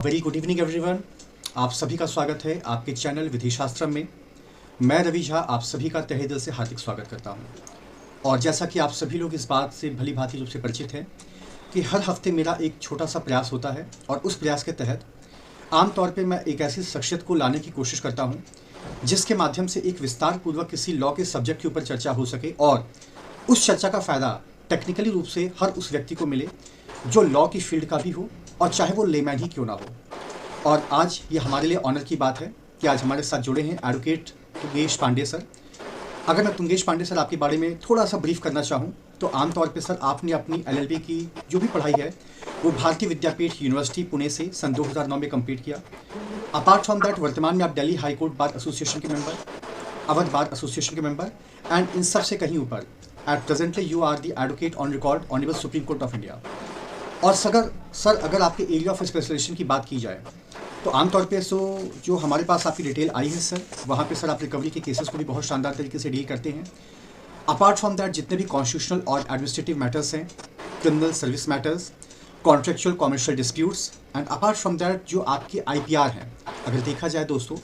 Very good evening everyone. आप सभी का स्वागत है आपके चैनल विधि शास्त्र में। मैं रवि झा आप सभी का तहे दिल से हार्दिक स्वागत करता हूं। और जैसा कि आप सभी लोग इस बात से भली भांति रूप से परिचित हैं कि हर हफ्ते मेरा एक छोटा सा प्रयास होता है और उस प्रयास के तहत आमतौर पे मैं एक ऐसी शख्सियत को लाने की कोशिश करता हूँ जिसके माध्यम से एक विस्तार पूर्वक किसी लॉ के सब्जेक्ट के ऊपर चर्चा हो सके और उस चर्चा का फ़ायदा टेक्निकली रूप से हर उस व्यक्ति को मिले जो लॉ की फील्ड का भी हो और चाहे वो लेमैन ही क्यों ना हो। और आज ये हमारे लिए ऑनर की बात है कि आज हमारे साथ जुड़े हैं एडवोकेट तुंगेश पांडे सर। अगर मैं तुंगेश पांडे सर आपके बारे में थोड़ा सा ब्रीफ करना चाहूँ तो आमतौर पे सर आपने अपनी LLB की जो भी पढ़ाई है वो भारतीय विद्यापीठ यूनिवर्सिटी पुणे से सन 2009 में कंप्लीट किया। अपार्ट फ्रॉम दैट वर्तमान में आप Delhi high court bar association के मेंबर, अवध बार एसोसिएशन के मेंबर एंड इन सब से कहीं ऊपर at presently you are the advocate on record honourable supreme court of India. और सर अगर आपके एरिया ऑफ स्पेशलाइजेशन की बात की जाए तो आमतौर पे जो हमारे पास आपकी डिटेल आई है सर, वहाँ पे सर आप रिकवरी के केसेस को भी बहुत शानदार तरीके से डील करते हैं। अपार्ट फ्रॉम दैट जितने भी कॉन्स्टिट्यूशनल और एडमिनिस्ट्रेटिव मैटर्स हैं, criminal service matters, contractual commercial disputes and apart from that जो आपके IPR हैं, अगर देखा जाए दोस्तों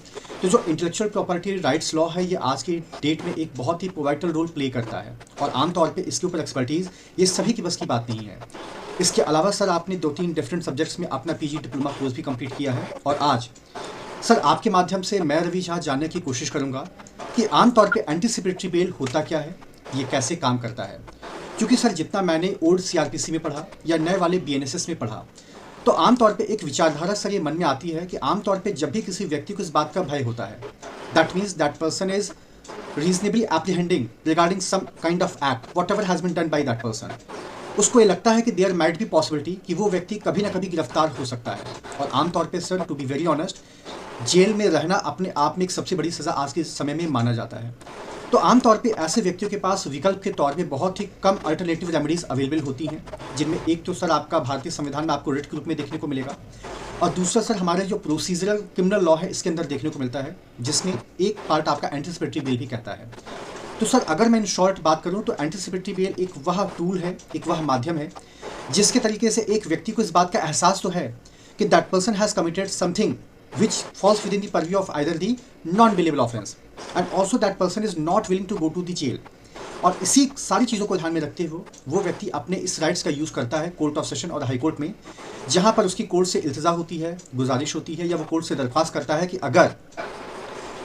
तो जो इंटेलेक्चुअल प्रॉपर्टी राइट्स लॉ है ये आज की डेट में एक बहुत ही पिवटल रोल प्ले करता है और आमतौर पे इसके ऊपर एक्सपर्टीज़ ये सभी की बस की बात नहीं है। इसके अलावा सर आपने 2-3 डिफरेंट सब्जेक्ट्स में अपना PG डिप्लोमा कोर्स भी कंप्लीट किया है और आज सर आपके माध्यम से मैं रवि झा जानने की कोशिश करूंगा कि आमतौर पे एंटीसिपेटरी बेल होता क्या है, ये कैसे काम करता है। क्योंकि सर जितना मैंने ओल्ड CRPC में पढ़ा या नए वाले BNSS में पढ़ा तो आमतौर पे एक विचारधारा सर ये मन में आती है कि आमतौर पे जब भी किसी व्यक्ति को इस बात का भय होता है that means that person is reasonably apprehending regarding some kind of act whatever has been done by that person, उसको ये लगता है कि देयर माइट बी पॉसिबिलिटी कि वो व्यक्ति कभी ना कभी गिरफ्तार हो सकता है। और आमतौर पे sir to be very honest jail में रहना अपने आप में एक सबसे बड़ी सज़ा आज के समय में माना जाता है। तो आमतौर पे ऐसे व्यक्तियों के पास विकल्प के तौर पे बहुत ही कम अल्टरनेटिव रेमेडीज अवेलेबल होती हैं, जिनमें एक तो सर आपका भारतीय संविधान में आपको रिट के रूप में देखने को मिलेगा और दूसरा सर हमारे जो प्रोसीजरल क्रिमिनल लॉ है इसके अंदर देखने को मिलता है जिसमें एक पार्ट आपका एंटीसिपेटरी बेल भी कहता है। तो सर अगर मैं इन शॉर्ट बात करूं तो एंटीसिपेटरी बेल एक वह टूल है, एक वह माध्यम है जिसके तरीके से एक व्यक्ति को इस बात का एहसास तो है कि that person has committed something which falls within the purview of either the non-bailable offense and also that person is not willing to go to the jail। और इसी सारी चीज़ों को ध्यान में रखते हुए वो व्यक्ति अपने इस राइट्स का यूज़ करता है कोर्ट ऑफ सेशन और हाई कोर्ट में, जहाँ पर उसकी कोर्ट से इल्तिजा होती है, गुजारिश होती है या वो कोर्ट से दरख्वास्त करता है कि अगर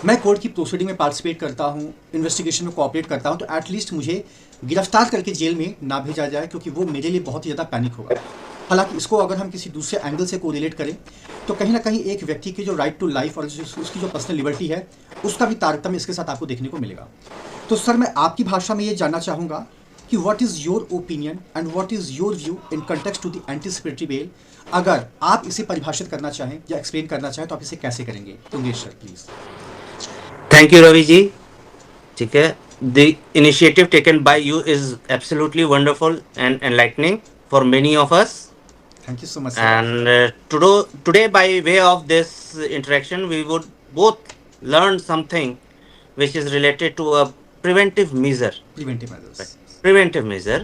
मैं कोर्ट की प्रोसीडिंग में पार्टिसिपेट करता हूँ, इन्वेस्टिगेशन में कोऑपरेट करता हूँ तो एटलीस्ट मुझे गिरफ्तार करके जेल में ना भेजा जाए क्योंकि वो मेरे लिए बहुत ही ज़्यादा पैनिक होगा। हालांकि इसको अगर हम किसी दूसरे एंगल से कोरिलेट करें तो कहीं ना कहीं एक व्यक्ति की जो राइट टू लाइफ और उसकी जो पर्सनल लिबर्टी है उसका भी तारतम्य इसके साथ आपको देखने को मिलेगा। तो सर मैं आपकी भाषा में ये जानना चाहूँगा कि what is your opinion and what is your view in context to the anticipatory bail. अगर आप इसे परिभाषित करना चाहें या एक्सप्लेन करना चाहें तो आप इसे कैसे करेंगे? Tungesh sir please. Thank you Ravi ji. ठीक है, the initiative taken by you is absolutely wonderful and enlightening for many of us. Thank you so much, sir. And today, by way of this interaction, we would both learn something which is related to a preventive measure. Preventive measures. Preventive measure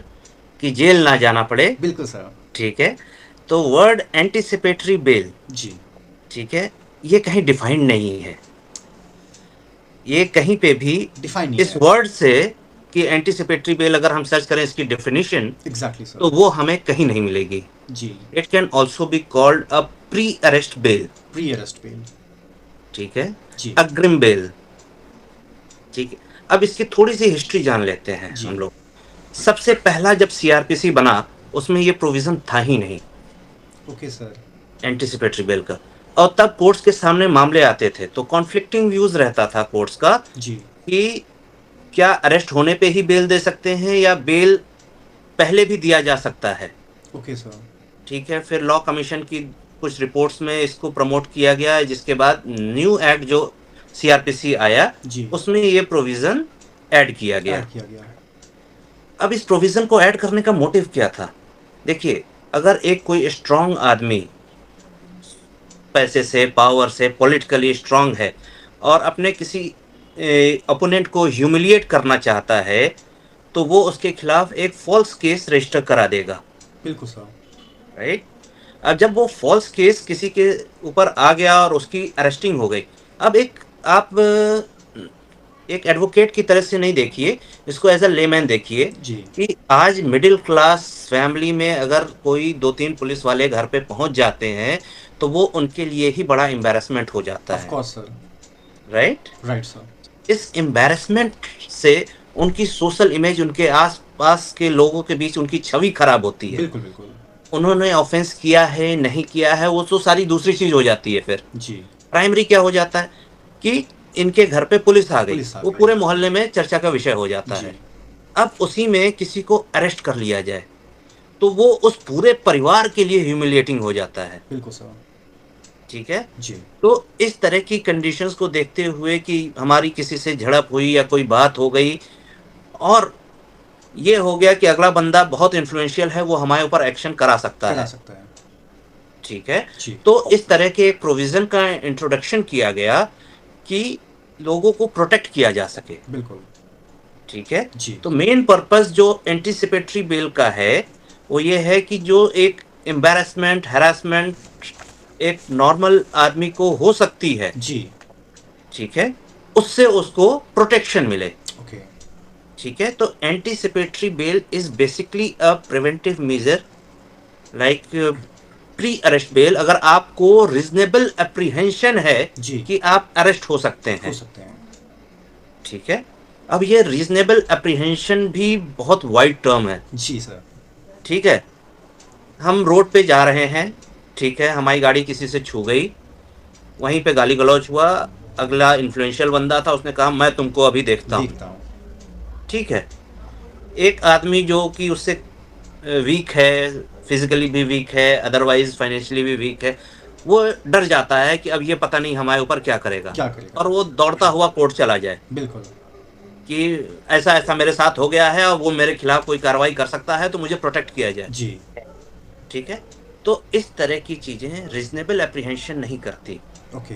कि jail ना जाना पड़े। बिल्कुल sir. ठीक है, तो word anticipatory bail जी ठीक है, ये कहीं डिफाइंड नहीं है, ये कहीं पे भी डिफाइन इस वर्ड से कि एंटीसिपेटरी बेल अगर हम सर्च करें इसकी डेफिनेशन एग्जैक्टली सर तो वो हमें कहीं नहीं मिलेगी। जी it can also be called a pre arrest bail. Pre arrest bail ठीक है जी। अग्रिम बेल। ठीक है, अब इसकी थोड़ी सी हिस्ट्री जान लेते हैं जी। हम लोग। सबसे पहला जब CRPC बना उसमें ये प्रोविजन था ही नहीं ओके सर एंटीसिपेटरी बेल का, और तब कोर्ट्स के सामने मामले आते थे तो कॉन्फ्लिक्टिंग व्यूज रहता था कोर्ट्स का जी कि क्या अरेस्ट होने पे ही बेल दे सकते हैं या बेल पहले भी दिया जा सकता है। ओके सर ठीक है, फिर लॉ कमीशन की कुछ रिपोर्ट्स में इसको प्रमोट किया गया, जिसके बाद न्यू एक्ट जो CRPC आया जी उसमें ये प्रोविजन ऐड किया गया। किया गया। अब इस प्रोविजन को ऐड करने का मोटिव क्या था? देखिए, अगर एक कोई स्ट्रांग आदमी पैसे से, पावर से, पॉलिटिकली स्ट्रांग है और अपने किसी अपोनेंट को ह्यूमिलिएट करना चाहता है तो वो उसके खिलाफ एक फॉल्स केस रजिस्टर करा देगा। बिल्कुल सर। राइट, अब जब वो फॉल्स केस किसी के ऊपर आ गया और उसकी अरेस्टिंग हो गई, अब आप एक एडवोकेट की तरह से नहीं देखिए, इसको एज अ लेमैन देखिए जी। कि आज मिडिल क्लास फैमिली में अगर कोई 2-3 पुलिस वाले घर पे पहुंच जाते हैं, तो वो उनके लिए ही बड़ा एम्बैरेसमेंट हो जाता ऑफ है, course sir. Right? Right sir. इस एम्बैरेसमेंट से उनकी सोशल इमेज, उनके आस-पास के लोगों के बीच उनकी छवि खराब होती है। बिल्कुल, बिल्कुल। उन्होंने ऑफेंस किया है, नहीं किया है, वो तो सारी दूसरी चीज़ हो जाती है फिर। जी। प्राइमरी क्या हो जाता है कि इनके घर पे पुलिस आ गई, पुलिस आ वो गई। पूरे मोहल्ले में चर्चा का विषय हो जाता जी। है। अब उसी में किसी को अरेस्ट कर लिया जाए, तो वो उस पूरे परिवार के लिए ह्यूमिलिएटिंग हो जाता है, बिल्कुल सर। ठीक है? जी। तो इस तरह की कंडीशंस को देखते हुए कि हमारी किसी से झड़प हुई या कोई बात हो गई और ये हो गया कि अगला बंदा बहुत इन्फ्लुएंशियल है, वो हमारे ऊपर एक्शन करा सकता करा है, सकता है। ठीक है? जी। तो इस तरह के एक प्रोविज़न का इंट्रोडक्शन किया गया कि लोगों को प्रोटेक्ट किया जा सके, बिल्कुल। ठीक है? जी। तो मेन पर्पस जो एंटीसिपेटरी बेल का है, वो ये है कि जो एक एम्बैरेसमेंट, हैरेसमेंट एक नॉर्मल आदमी को हो सकती है, जी। ठीक है? उससे उसको प्रोटेक्शन मिले, ओके। ठीक है? तो anticipatory bail is basically a preventive measure like pre arrest bell. अगर आपको रीज़नेबल एप्रीहेंशन है जी। कि आप अरेस्ट हो सकते हो हैं, सकते हैं। ठीक है? अब ये रीज़नेबल एप्रीहेंशन भी बहुत वाइड टर्म है, जी सर। ठीक है? हम रोड पे जा रहे हैं, ठीक है? हमारी गाड़ी किसी से छू गई, वहीं पे गाली-गलौच हुआ, अगला इन्फ्लुएंशियल बंदा था, उसने कहा मैं तुमको अभी देखता हूँ, देखता हूँ। ठीक है? एक आदमी जो कि उससे वीक है, फिज़िकली भी वीक है, अदरवाइज़ फाइनेंशियली भी वीक है, वो डर जाता है कि अब ये पता नहीं हमारे ऊपर क्या करेगा, क्या करेगा? और वो दौड़ता हुआ कोर्ट चला जाए बिल्कुल। कि ऐसा-ऐसा मेरे साथ हो गया है और वो मेरे खिलाफ कोई कार्रवाई कर सकता है, तो मुझे प्रोटेक्ट किया जाए, जी। ठीक है? तो इस तरह की चीज़ें रीज़नेबल एप्रीहेंशन नहीं करती, ओके।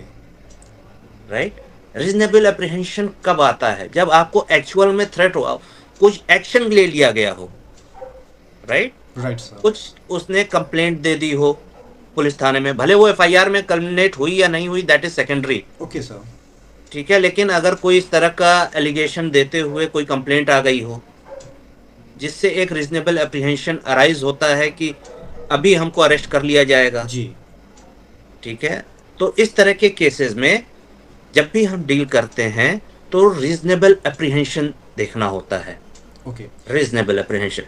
राइट? रीज़नेबल एप्रीहेंशन कब आता है? जब आपको एक्चुअल में थ्रेट हो, कुछ एक्शन ले लिया गया हो, राइट? Right sir. कुछ उसने कंप्लेंट दे दी हो पुलिस थाने में, भले वो एफआईआर में कल्मिनेट हुई या नहीं हुई, that is secondary, okay sir. ठीक है? लेकिन अगर कोई इस तरह का एलिगेशन देते हुए कोई कंप्लेंट आ गई हो, जिससे एक रीजनेबल एप्रीहेंशन अराइज होता है कि अभी हमको अरेस्ट कर लिया जाएगा, जी। ठीक है? तो इस तरह के केसेस में जब भी हम डील करते हैं, तो रीजनेबल एप्रीहेंशन देखना होता है, ओके। Reasonable apprehension.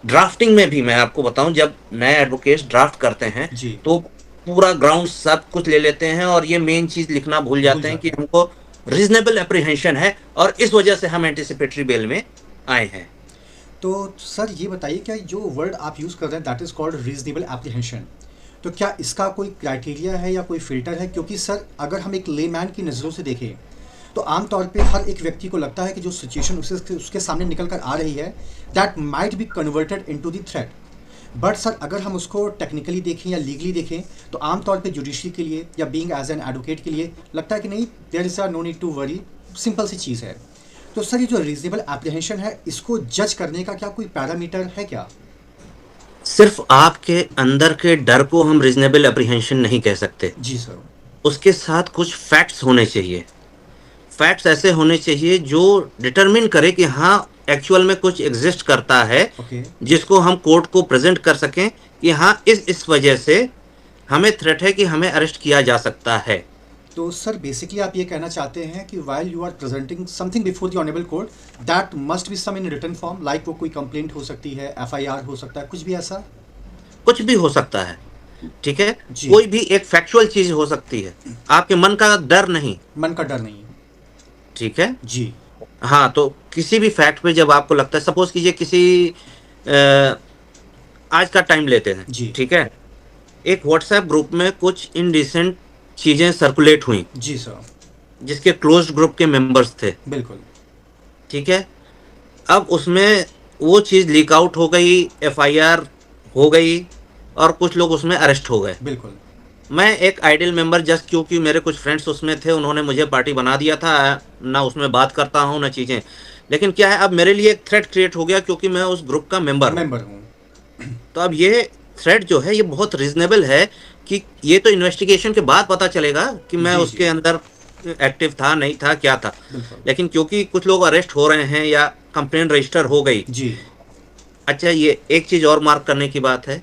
ड्राफ्टिंग में भी मैं आपको बताऊं, जब नए एडवोकेट्स ड्राफ्ट करते हैं, जी। तो पूरा ग्राउंड सब कुछ ले लेते हैं और ये मेन चीज लिखना भूल जाते हैं कि हमको रीजनेबल एप्रीहेंशन है और इस वजह से हम एंटीसिपेटरी बेल में आए हैं। तो सर ये बताइए, क्या जो वर्ड आप यूज़ कर रहे हैं that is called reasonable apprehension, तो क्या इसका कोई क्राइटेरिया है या कोई फ़िल्टर है? क्योंकि सर अगर हम एक लेमैन की नज़रों से देखें तो आमतौर पे हर एक व्यक्ति को लगता है कि जो सिचुएशन उसके सामने निकल कर आ रही है that might be converted into the threat. But sir अगर हम उसको टेक्निकली देखें या लीगली देखें तो आमतौर पे जुडिशरी के लिए या बीइंग एज एन एडवोकेट के लिए लगता है कि नहीं, there is no need to worry, simple सी चीज़ है। तो सर ये जो रीजनेबल एप्रीहेंशन है, इसको जज करने का क्या कोई पैरामीटर है क्या? सिर्फ आपके अंदर के डर को हम रीजनेबल एप्रीहेंशन नहीं कह सकते, जी सर। उसके साथ कुछ फैक्ट्स होने चाहिए। फैक्ट्स ऐसे होने चाहिए जो डिटरमिन करे कि हाँ, एक्चुअल में कुछ एग्जिस्ट करता है, ओके। जिसको हम कोर्ट को प्रेजेंट कर सकें कि हाँ, इस वजह से हमें थ्रेट है कि हमें अरेस्ट किया जा सकता है। तो सर बेसिकली आप ये कहना चाहते हैं कि while you are presenting something before the honourable court that must be some in written form, like वो कोई कंप्लेंट हो सकती है, एफआईआर हो सकता है, कुछ भी ऐसा? कुछ भी हो सकता है, ठीक है? जी। कोई भी एक फैक्चुअल चीज हो सकती है, आपके मन का डर नहीं, मन का डर नहीं। ठीक है? जी। हाँ, तो किसी भी फैक्ट पे जब आपको लगता है, सपोज कीजिए किसी आज का टाइम लेते हैं, जी। ठीक है? एक व्हाट्सएप ग्रुप में कुछ इनडिसेंट चीजें सर्कुलेट हुई, जी सर। जिसके क्लोज्ड ग्रुप के मेंबर्स थे, बिल्कुल। ठीक है? अब उसमें वो चीज़ लीक आउट हो गई, एफआईआर हो गई और कुछ लोग उसमें अरेस्ट हो गए। बिल्कुल। मैं एक आइडियल मेंबर, जस्ट क्योंकि मेरे कुछ फ्रेंड्स उसमें थे, उन्होंने मुझे पार्टी बना दिया था, ना उसमें बात करता हूँ ना चीज़ें, लेकिन क्या है, अब मेरे लिए एक थ्रेट क्रिएट हो गया क्योंकि मैं उस ग्रुप का मेंबर हूँ। मेंबर हूँ। तो अब ये थ्रेट जो है ये बहुत रीजनेबल है कि ये तो इन्वेस्टिगेशन के बाद पता चलेगा कि मैं जी उसके जी अंदर एक्टिव था नहीं था क्या था। बिल्कुल। लेकिन क्योंकि कुछ लोग अरेस्ट हो रहे हैं या कंप्लेंट रजिस्टर हो गई। जी अच्छा, ये एक चीज और मार्क करने की बात है,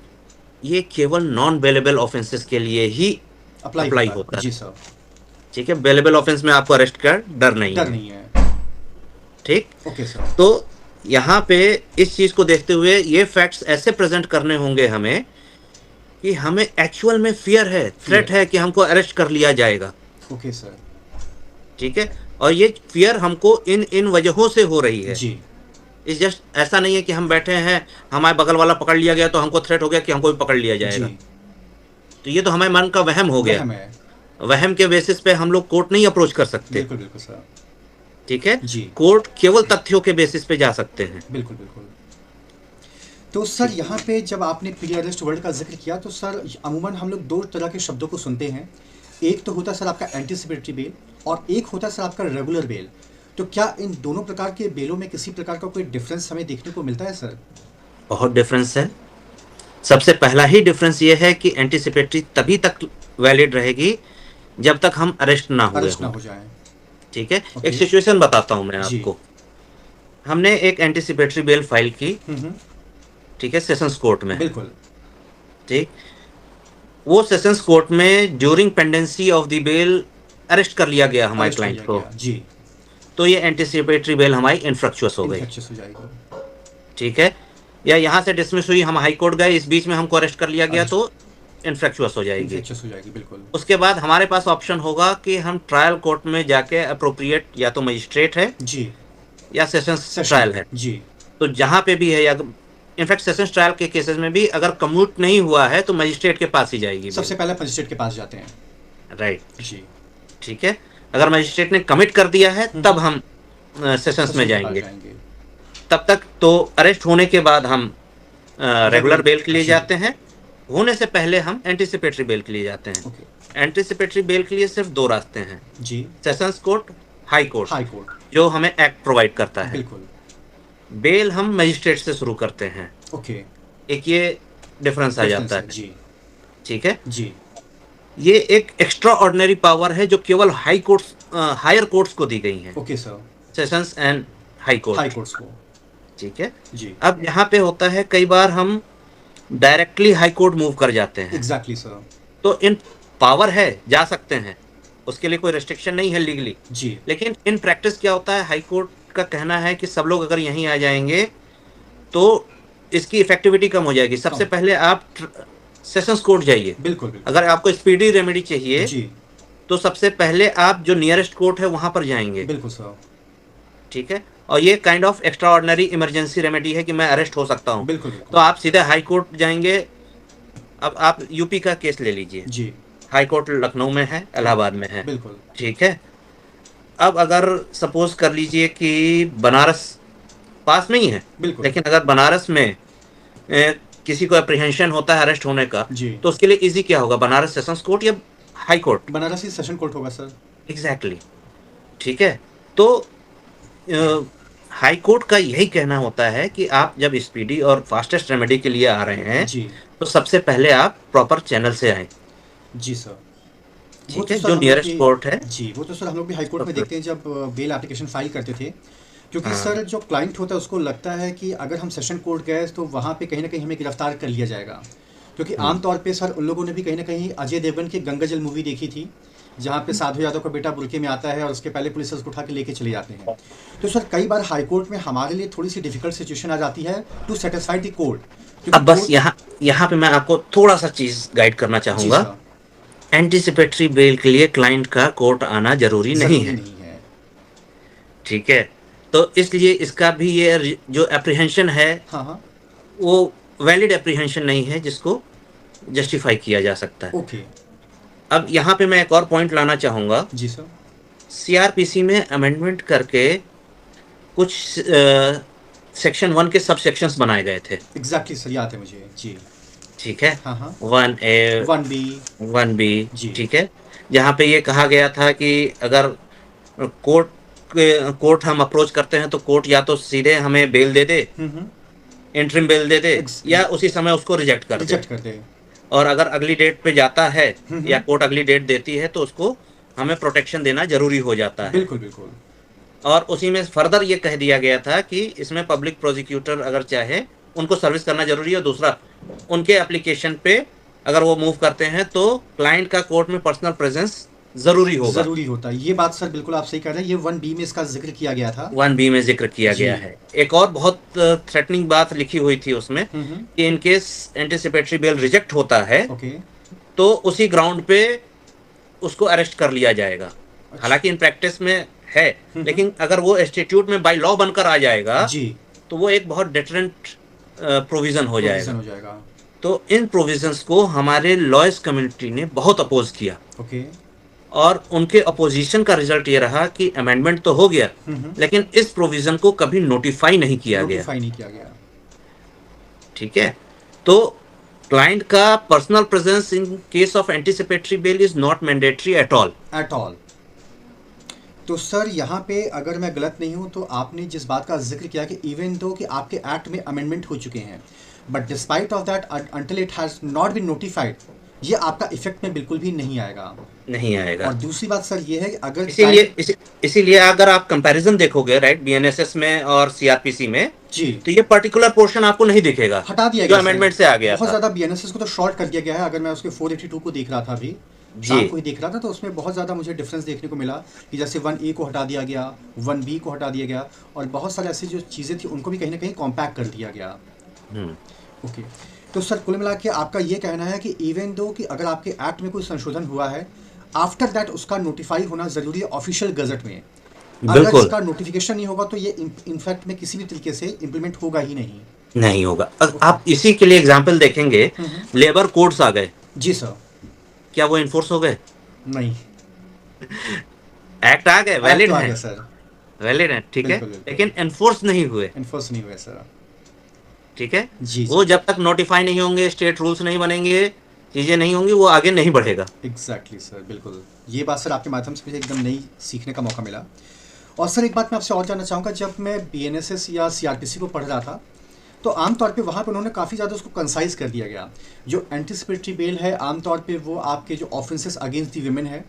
ये केवल नॉन बेलेबल ऑफेंसेस के लिए ही अप्लाई अप्लाई होता है होता जी है। सर। ठीक है, बेलेबल ऑफेंस में आपको अरेस्ट का डर नहीं डर है। नहीं है। ठीक। Okay sir. तो यहाँ पे इस चीज को देखते हुए ये फैक्ट्स ऐसे प्रेजेंट करने होंगे हमें कि हमें एक्चुअल में फियर है, थ्रेट फियर है है। कि हमको अरेस्ट कर लिया जाएगा। Okay sir. ठीक है, और ये फियर हमको इन इन वजहों से हो रही है। जी इस जस्ट ऐसा नहीं है कि हम बैठे हैं, हमारे बगल वाला पकड़ लिया गया तो हमको थ्रेट हो गया कि हमको भी पकड़ लिया जी जाएगा। तो ये तो हमारे मन का वहम हो गया। वहम है। वहम के बेसिस पे हम लोग कोर्ट नहीं अप्रोच कर सकते। बिल्कुल बिल्कुल सर। ठीक है, जी कोर्ट केवल तथ्यों के बेसिस पे जा सकते हैं। बिल्कुल बिल्कुल। तो सर ठीक। यहाँ पे जब आपने प्री अरेस्ट वर्ड का जिक्र किया तो सर अमूमन हम लोग दो तरह के शब्दों को सुनते हैं। एक तो होता है सर आपका एंटीसिपेटरी बेल और एक होता है सर आपका रेगुलर बेल। तो क्या इन दोनों प्रकार के बेलों में किसी प्रकार का कोई डिफरेंस हमें देखने को मिलता है सर? बहुत डिफरेंस है। सबसे पहला ही डिफरेंस ये है कि एंटीसिपेटरी तभी तक वैलिड रहेगी जब तक हम अरेस्ट ना हुए अरेस्ट ना हों। हो जाए। ठीक है, एक ओके। सिचुएशन बताता हूं मैं जी। आपको। हमने एक एंटीसिपेटरी बेल फाइल की। हम्म। ठीक है, सेशंस कोर्ट में। बिल्कुल। ठीक। वो सेशंस कोर्ट में during pendency of the bail arrest कर लिया गया हमारे अरेस्ट कर क्लाइंट लिया को। गया जी। तो ये एंटीसिपेटरी बेल हमारी इनफ्रक्चुअस हो गई। इन्फेक्शियस हो जाएगी। ठीक है, या यहाँ से डिसमिस हुई, हम हाई कोर्ट गए, इस बीच में हमको अरेस्ट कर लिया गया अरेस्ट। तो इनफ्रक्चुअस हो जाएगी। इन्फेक्शियस हो जाएगी बिल्कुल। उसके बाद हमारे पास ऑप्शन होगा कि हम ट्रायल कोर्ट में जाके अप्रोप्रिएट, या तो मजिस्ट्रेट है जी। या सेशंस सेशन ट्रायल है, जी। तो जहां पे भी है, या इनफैक्ट सेशंस ट्रायल के केसेस में भी अगर कम्यूट नहीं हुआ है तो मजिस्ट्रेट के पास ही जाएगी सबसे बेल। पहले मजिस्ट्रेट के पास जाते हैं। राइट। जी। ठीक है, अगर मजिस्ट्रेट ने कमिट कर दिया है तब हम सेशंस में सेशन के पास जाएंगे। जाएंगे। तब तक तो अरेस्ट होने के बाद हम रेगुलर रेगुलर बेल के लिए जी। जाते हैं। होने से पहले हम एंटीसिपेटरी बेल के लिए जाते हैं। ओके। एंटीसिपेटरी बेल के लिए सिर्फ दो रास्ते हैं, जी। Sessions court, high court, high court. जो हमें एक्ट प्रोवाइड करता है। बिल्कुल। बेल हम मजिस्ट्रेट से शुरू करते हैं। ओके। एक ये डिफरेंस आ डिफरेंस जाता है है। जी। ठीक है, जी। ये एक एक्स्ट्रा ऑर्डिनरी पावर है जो केवल हाई कोर्ट्स, हायर कोर्ट्स को दी गई है, okay sir. Sessions and high high court. Courts को। ठीक है, जी। अब यहाँ पे होता है कई बार हम डायरेक्टली हाई कोर्ट मूव कर जाते हैं। Exactly sir. तो इन पावर है, जा सकते हैं, उसके लिए कोई रेस्ट्रिक्शन नहीं है लीगली। जी। लेकिन इन प्रैक्टिस क्या होता है, हाई कोर्ट का कहना है कि सब लोग अगर यहीं आ जाएंगे तो इसकी इफेक्टिविटी कम हो जाएगी। सबसे कम। पहले आप सेशंस कोर्ट जाइए। बिल्कुल बिल्कुल। अगर आपको स्पीडी रेमेडी चाहिए जी। तो सबसे पहले आप जो नियरेस्ट कोर्ट है वहां पर जाएंगे। बिल्कुल सर। ठीक है, और ये kind of extra ordinary emergency remedy है कि मैं अरेस्ट हो सकता हूँ। बिल्कुल तो बिल्कुल। आप सीधे हाई कोर्ट जाएंगे। अब आप यूपी का केस ले लीजिए, जी। हाई कोर्ट लखनऊ में है, इलाहाबाद में है। बिल्कुल। ठीक है, अब अगर सपोज कर लीजिए कि बनारस पास में ही है, बिल्कुल। लेकिन अगर बनारस में किसी को अप्रीहेंशन होता है अरेस्ट होने का, जी। तो उसके लिए इजी क्या होगा, बनारस सेशंस कोर्ट या high court? Banarasi session court होगा सर। एग्जैक्टली। ठीक है, तो हाई कोर्ट का यही कहना होता है कि आप जब स्पीडी और फास्टेस्ट रेमेडी के लिए आ रहे हैं जी। तो सबसे पहले आप प्रॉपर चैनल से आए। जी सर। वो ठीक तो है, सर जो हम लोग नियरेस्ट भी कोर्ट है। जी वो तो सर हम लोग भी हाई कोर्ट में तो देखते हैं जब बेल एप्लीकेशन फाइल करते थे। क्योंकि हाँ। सर जो क्लाइंट होता है उसको लगता है कि अगर हम सेशन कोर्ट गए तो वहाँ पे कहीं ना कहीं हमें गिरफ्तार कर लिया जाएगा। क्योंकि आमतौर पे सर उन लोगों ने भी कहीं ना कहीं अजय देवगन की गंगा जल मूवी देखी थी, जहाँ पे साधु यादव का बेटा बुरके में आता है और उसके पहले पुलिस उसको उठा के लेके चले जाते हैं। तो सर कई बार हाई कोर्ट में हमारे लिए थोड़ी सी डिफिकल्ट सिचुएशन आ जाती है टू सेटिस्फाई द कोर्ट। अब बस यहाँ पे मैं आपको थोड़ा सा चीज गाइड करना जी चाहूंगा। सर। एंटीसिपेटरी बेल के लिए क्लाइंट का कोर्ट आना जरूरी नहीं जरूरी है। नहीं है। ठीक है, तो इसलिए इसका भी ये जो अप्रीहेंशन है हाँ हाँ। वो वैलिड अप्रीहेंशन नहीं है जिसको जस्टिफाई किया जा सकता है। ओके। अब यहाँ पे मैं एक और पॉइंट लाना चाहूंगा। जी सर। सीआरपीसी में अमेंडमेंट करके कुछ सेक्शन 1 के सब सेक्शंस बनाए गए थे। एग्जैक्टली सर याद है मुझे जी। ठीक है, हाँ हाँ। 1A, 1B। 1B। जी। ठीक है, जहाँ पे ये कहा गया था कि अगर कोर्ट हम अप्रोच करते हैं तो कोर्ट या तो सीधे हमें बेल दे दे, इंटरिम बेल दे दे Ex- या उसी समय उसको रिजेक्ट कर दे। रिजेक्ट कर दे। और अगर अगली डेट पे जाता है या कोर्ट अगली डेट देती है तो उसको हमें प्रोटेक्शन देना जरूरी हो जाता है। बिल्कुल बिल्कुल। और उसी में फर्दर ये कह दिया गया था कि इसमें पब्लिक प्रोसिक्यूटर अगर चाहे उनको सर्विस करना जरूरी है। दूसरा, उनके एप्लीकेशन पे अगर वो मूव करते हैं तो क्लाइंट का कोर्ट में पर्सनल प्रेजेंस जरूरी होगा। जरूरी होता है। ये बात सर बिल्कुल आप सही कह रहे हैं। ये 1B में इसका जिक्र किया गया था। 1B में जिक्र किया जी। गया है। एक और बहुत थ्रेटनिंग बात लिखी हुई थी उसमें कि in case anticipatory bell reject होता है ओके। तो उसी ग्राउंड पे उसको अरेस्ट कर लिया जाएगा। हालांकि इन प्रैक्टिस में है, लेकिन अगर वो इंस्टीट्यूट में बाय लॉ बनकर आ जाएगा जी। तो वो एक बहुत डिटरेंट प्रोविजन हो प्रोविजन जाएगा। हो जाएगा। तो इन प्रोविजंस को हमारे लॉयर्स कम्युनिटी ने बहुत अपोज किया ओके। और उनके अपोजिशन का रिजल्ट ये रहा कि अमेंडमेंट तो हो गया लेकिन इस प्रोविजन को कभी नोटिफाई नहीं किया गया। नोटिफाई नहीं किया गया। ठीक है, तो क्लाइंट का personal presence in case of anticipatory bail is not mandatory at all. At all. तो सर यहाँ पे अगर मैं गलत नहीं हूँ तो आपने जिस बात का जिक्र किया कि इवन दो कि आपके एक्ट में अमेंडमेंट हो चुके हैं but despite of that until it has not been notified ये आपका इफेक्ट में बिल्कुल भी नहीं आएगा। नहीं आएगा। और दूसरी बात सर ये है कि अगर इसीलिए अगर आप कंपैरिजन देखोगे राइट बीएनएसएस में और सीआरपीसी में जी तो ये पर्टिकुलर पोर्शन आपको नहीं दिखेगा, हटा दिया जो गया अमेंडमेंट से आ गया बहुत था। ज्यादा बीएनएसएस को तो शॉर्ट कर दिया गया है। अगर मैं उसके 482 को देख रहा था अभी शाम को ही देख रहा था तो उसमें बहुत ज़्यादा मुझे डिफरेंस देखने को मिला कि जैसे 1A को हटा दिया गया, 1B को हटा दिया गया और बहुत सारे ऐसी जो चीज़ें थी उनको भी कहीं ना कहीं कॉम्पैक्ट कर दिया गया। ओके। तो सर कुल मिला के आपका ये कहना है कि इवन दो कि अगर आपके एक्ट में कोई संशोधन हुआ है आफ्टर दैट उसका नोटिफाई होना ज़रूरी है ऑफिशियल गजट में। अगर इसका नोटिफिकेशन नहीं होगा तो ये इनफैक्ट में किसी भी तरीके से इम्प्लीमेंट होगा ही नहीं होगा। आप इसी के लिए एग्जाम्पल देखेंगे, लेबर कोड्स आ गए जी सर, क्या वो इन्फोर्स हो गए? नहीं। एक्ट आ गए, वैलिड तो है सर, वैलिड है, ठीक है, बिल्कुल। लेकिन एनफोर्स नहीं हुए। एनफोर्स नहीं हुए सर, ठीक है जी। वो जब तक नोटिफाई नहीं होंगे, स्टेट रूल्स नहीं बनेंगे, चीजें नहीं होंगी, वो आगे नहीं बढ़ेगा। एग्जैक्टली सर, बिल्कुल। ये बात सर आपके माध्यम से मुझे एकदम नई सीखने का मौका मिला। और सर एक बात मैं आपसे और जानना चाहूँगा, जब मैं बीएनएसएस या सीआरपीसी को पढ़ रहा था तो आमतौर पे वहाँ पे उन्होंने काफ़ी ज़्यादा उसको कंसाइज कर दिया गया। जो एंटिसिपेटरी बेल है आमतौर पे वो आपके जो ऑफेंसेस अगेंस्ट दी विमेन है,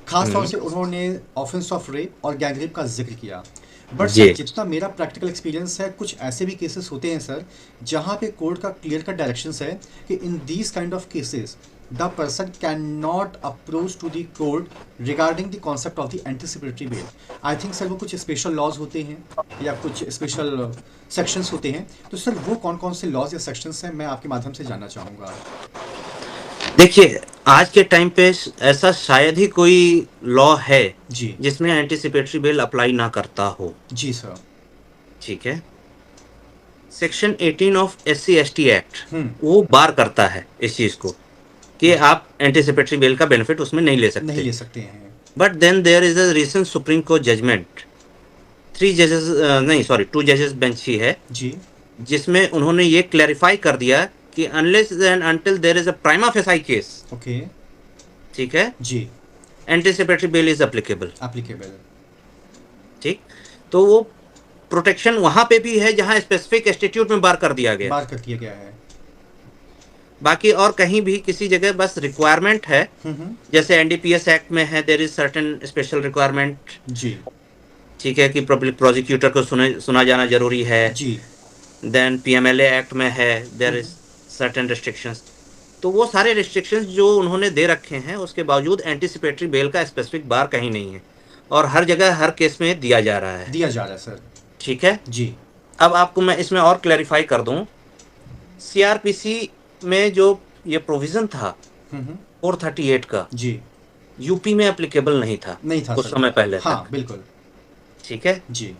खास तौर से उन्होंने ऑफेंस ऑफ रेप और गैंग रेप का जिक्र किया। बट सर जितना मेरा प्रैक्टिकल एक्सपीरियंस है, कुछ ऐसे भी केसेस होते हैं सर जहाँ पे कोर्ट का क्लियर कट डायरेक्शंस है कि in these kind of cases the person can not approach to the court regarding the concept of the anticipatory bail. I think sir वो कुछ स्पेशल लॉज होते हैं या कुछ स्पेशल सेक्शंस होते हैं। तो सर वो कौन कौन से लॉज या सेक्शंस हैं, मैं आपके माध्यम से जानना चाहूँगा। देखिए आज के टाइम पे ऐसा शायद ही कोई लॉ है जी जिसमें एंटिसिपेटरी बेल अप्लाई ना करता हो। जी सर, ठीक है, सेक्शन 18 ऑफ SC/ST एक्ट वो बार करता है इस चीज को कि आप एंटिसिपेटरी बेल का बेनिफिट उसमें नहीं ले सकते हैं। But then there is a recent supreme court judgement, 2 जजेस बेंच ही है जी, जिसमें उन्होंने ये क्लैरिफाई कर दिया कि unless and until there is a prima facie case, okay, ठीक है जी, एंटिसिपेटरी बेल इज एप्लीकेबल। ठीक, तो वो प्रोटेक्शन वहां पे भी है जहां स्पेसिफिक इंस्टीट्यूट में बार कर दिया गया है। बाकी और कहीं भी किसी जगह बस रिक्वायरमेंट है, जैसे एनडीपीएस एक्ट में है there is certain special requirement जी, ठीक है कि पब्लिक प्रोसिक्यूटर को सुना जाना जरूरी है जी। देन पीएमएलए एक्ट में है देयर इज सर्टेन रिस्ट्रिक्शंस। तो वो सारे रिस्ट्रिक्शंस जो उन्होंने दे रखे हैं उसके बावजूद एंटिसिपेटरी बेल का स्पेसिफिक बार कहीं नहीं है और हर जगह हर केस में दिया जा रहा है सर। ठीक है जी। अब आपको मैं इसमें और क्लैरिफाई कर दूं, सीआरपीसी में जो ये प्रोविजन था 438 का जी, यूपी में एप्लीकेबल नहीं था कुछ समय पहले हाँ, बिल्कुल, ठीक है जी।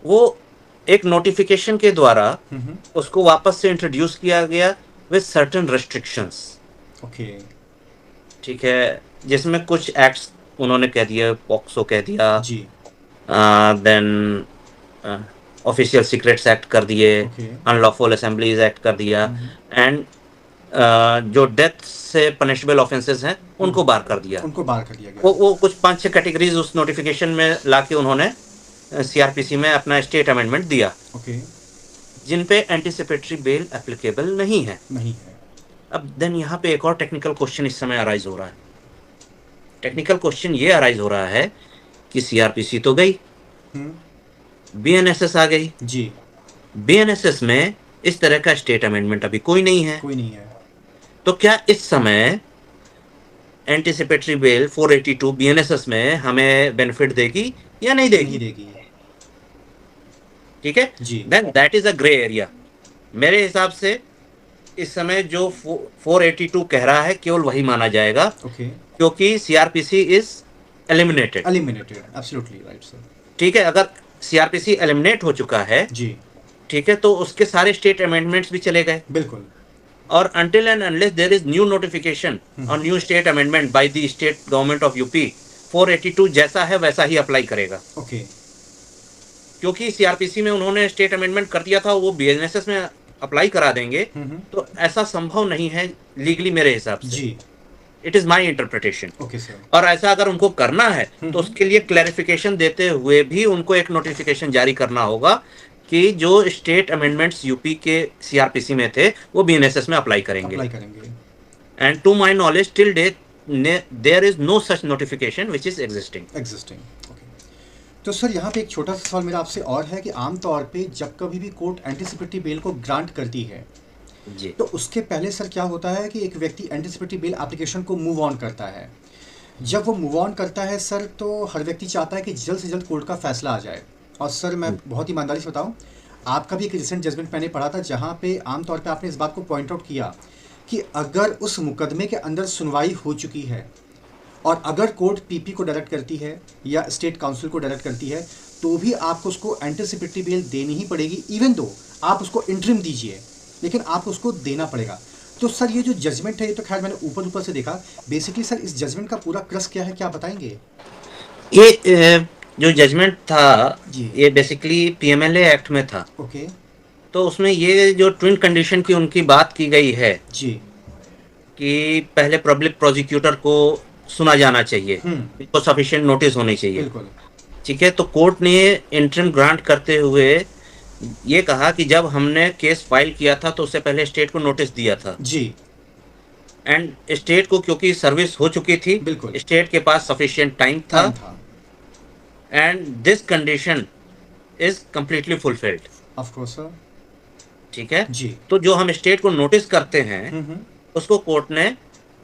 वो एक नोटिफिकेशन के द्वारा उसको वापस से इंट्रोड्यूस किया गया विद सर्टेन रेस्ट्रिक्शंस, ओके, ठीक है, जिसमें कुछ एक्ट्स उन्होंने कह दिया, पॉक्सो कह दिया जी, देन ऑफिशियल सीक्रेट्स एक्ट कर दिए, अनलॉफुल असेंबलीज एक्ट कर दिया एंड जो डेथ से पनिशेबल ऑफेंसेस हैं उनको बार कर दिया गया। वो कुछ 5-6 कैटेगरीज उस नोटिफिकेशन में लाके उन्होंने सीआरपीसी में अपना स्टेट अमेंडमेंट दिया, ओके, जिन पे एंटीसिपेटरी बेल एप्लीकेबल नहीं है। नहीं है। अब देन यहाँ पे एक और टेक्निकल क्वेश्चन इस समय अराइज हो रहा है। टेक्निकल क्वेश्चन ये अराइज हो रहा है कि सीआरपीसी तो गई, बीएनएसएस आ गई। जी। बीएनएसएस में इस तरह का स्टेट अमेंडमेंट अभी कोई नहीं है। कोई नहीं है। तो क्या इस समय एंटीसिपेटरी बेल 482 बीएनएसएस में हमें बेनिफिट देगी या नहीं देगी? नहीं देगी। ठीक है, जी। Then that is a grey area. मेरे हिसाब से इस समय जो 482 कह रहा है केवल वही माना जाएगा, ओके। क्योंकि CrPC is eliminated. Eliminated, absolutely right sir. ठीक है, अगर सीआरपीसी एलिमिनेट हो चुका है, जी। ठीक है, तो उसके सारे स्टेट अमेंडमेंट्स भी चले गए। बिल्कुल। और until and unless there is new notification or new state amendment by the state government of UP, 482 जैसा है वैसा ही अप्लाई करेगा। ओके। क्योंकि सीआरपीसी में उन्होंने स्टेट अमेंडमेंट कर दिया था, वो बीएनएसएस में अप्लाई करा देंगे, तो ऐसा संभव नहीं है लीगली मेरे हिसाब से। जी। It is my interpretation. Okay sir. और ऐसा अगर उनको करना है तो उसके लिए क्लैरिफिकेशन देते हुए भी उनको एक नोटिफिकेशन जारी करना होगा कि जो स्टेट अमेंडमेंट्स यूपी के सीआरपीसी में थे वो बीएनएसएस में अप्लाई करेंगे। And to my knowledge till date there is no such notification which is existing. Okay. तो सर यहाँ पे एक छोटा सा सवाल मेरा आपसे और है कि आमतौर पे जब कभी भी कोर्ट एंटीसिपेटरी बेल को ग्रांट करती है जी, तो उसके पहले सर क्या होता है कि एक व्यक्ति एंटीसिपेटरी बेल एप्लीकेशन को मूव ऑन करता है। जब वो मूव ऑन करता है सर, तो हर व्यक्ति चाहता है कि जल्द से जल्द कोर्ट का फैसला आ जाए। और सर मैं बहुत ईमानदारी से बताऊं, आपका भी एक रिसेंट जजमेंट मैंने पढ़ा था जहां पे आमतौर पे आपने इस बात को पॉइंट आउट किया कि अगर उस मुकदमे के अंदर सुनवाई हो चुकी है और अगर कोर्ट पीपी को डायरेक्ट करती है या स्टेट काउंसिल को डायरेक्ट करती है, तो भी आपको उसको एंटीसिपेटरी बेल देनी ही पड़ेगी, इवन दो आप उसको इंटरिम दीजिए, लेकिन आपको उसको देना पड़ेगा। तो सर ये जो जजमेंट है, ये तो खैर मैंने ऊपर से देखा, बेसिकली सर इस जजमेंट का पूरा क्रस क्या है, क्या बताएंगे? ये जो जजमेंट था जी। ये बेसिकली पीएमएलए एक्ट में था। ओके। तो उसमें ये जो ट्विन कंडीशन की उनकी बात की गई है जी। कि पहले पब्लिक प्रोसिक्यूटर को सुना जाना चाहिए, इनको सफिशिएंट नोटिस होनी चाहिए। बिल्कुल। ठीक है, तो कोर्ट ने इंटरिम ग्रांट करते हुए ये कहा कि जब हमने केस फाइल किया था तो उससे पहले स्टेट को नोटिस दिया था जी। एंड स्टेट को क्योंकि सर्विस हो चुकी थी, बिल्कुल। स्टेट के पास सफिशिएंट टाइम था and this condition is completely fulfilled. Of course sir. ठीक है जी। तो जो हम स्टेट को नोटिस करते हैं उसको कोर्ट ने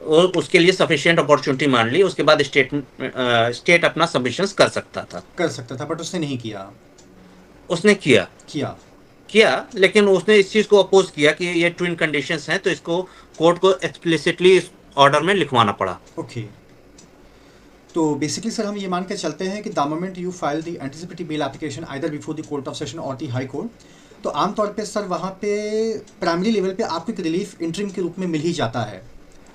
उसके लिए सफिशिएंट अपॉर्चुनिटी मान ली। उसके बाद स्टेट अपना सबमिशंस कर सकता था, बट उसने नहीं किया। उसने किया लेकिन उसने इस चीज को अपोज किया कि ये ट्विन कंडीशंस हैं, तो इसको कोर्ट को एक्सप्लिसिटली ऑर्डर में लिखवाना पड़ा। ओके। तो बेसिकली सर हम ये मान के चलते हैं कि the moment you file the anticipatory bail application either before the court of session और द हाई कोर्ट, तो आमतौर पे सर वहाँ पे प्राइमरी लेवल पे आपको एक रिलीफ इंटरिम के रूप में मिल ही जाता है,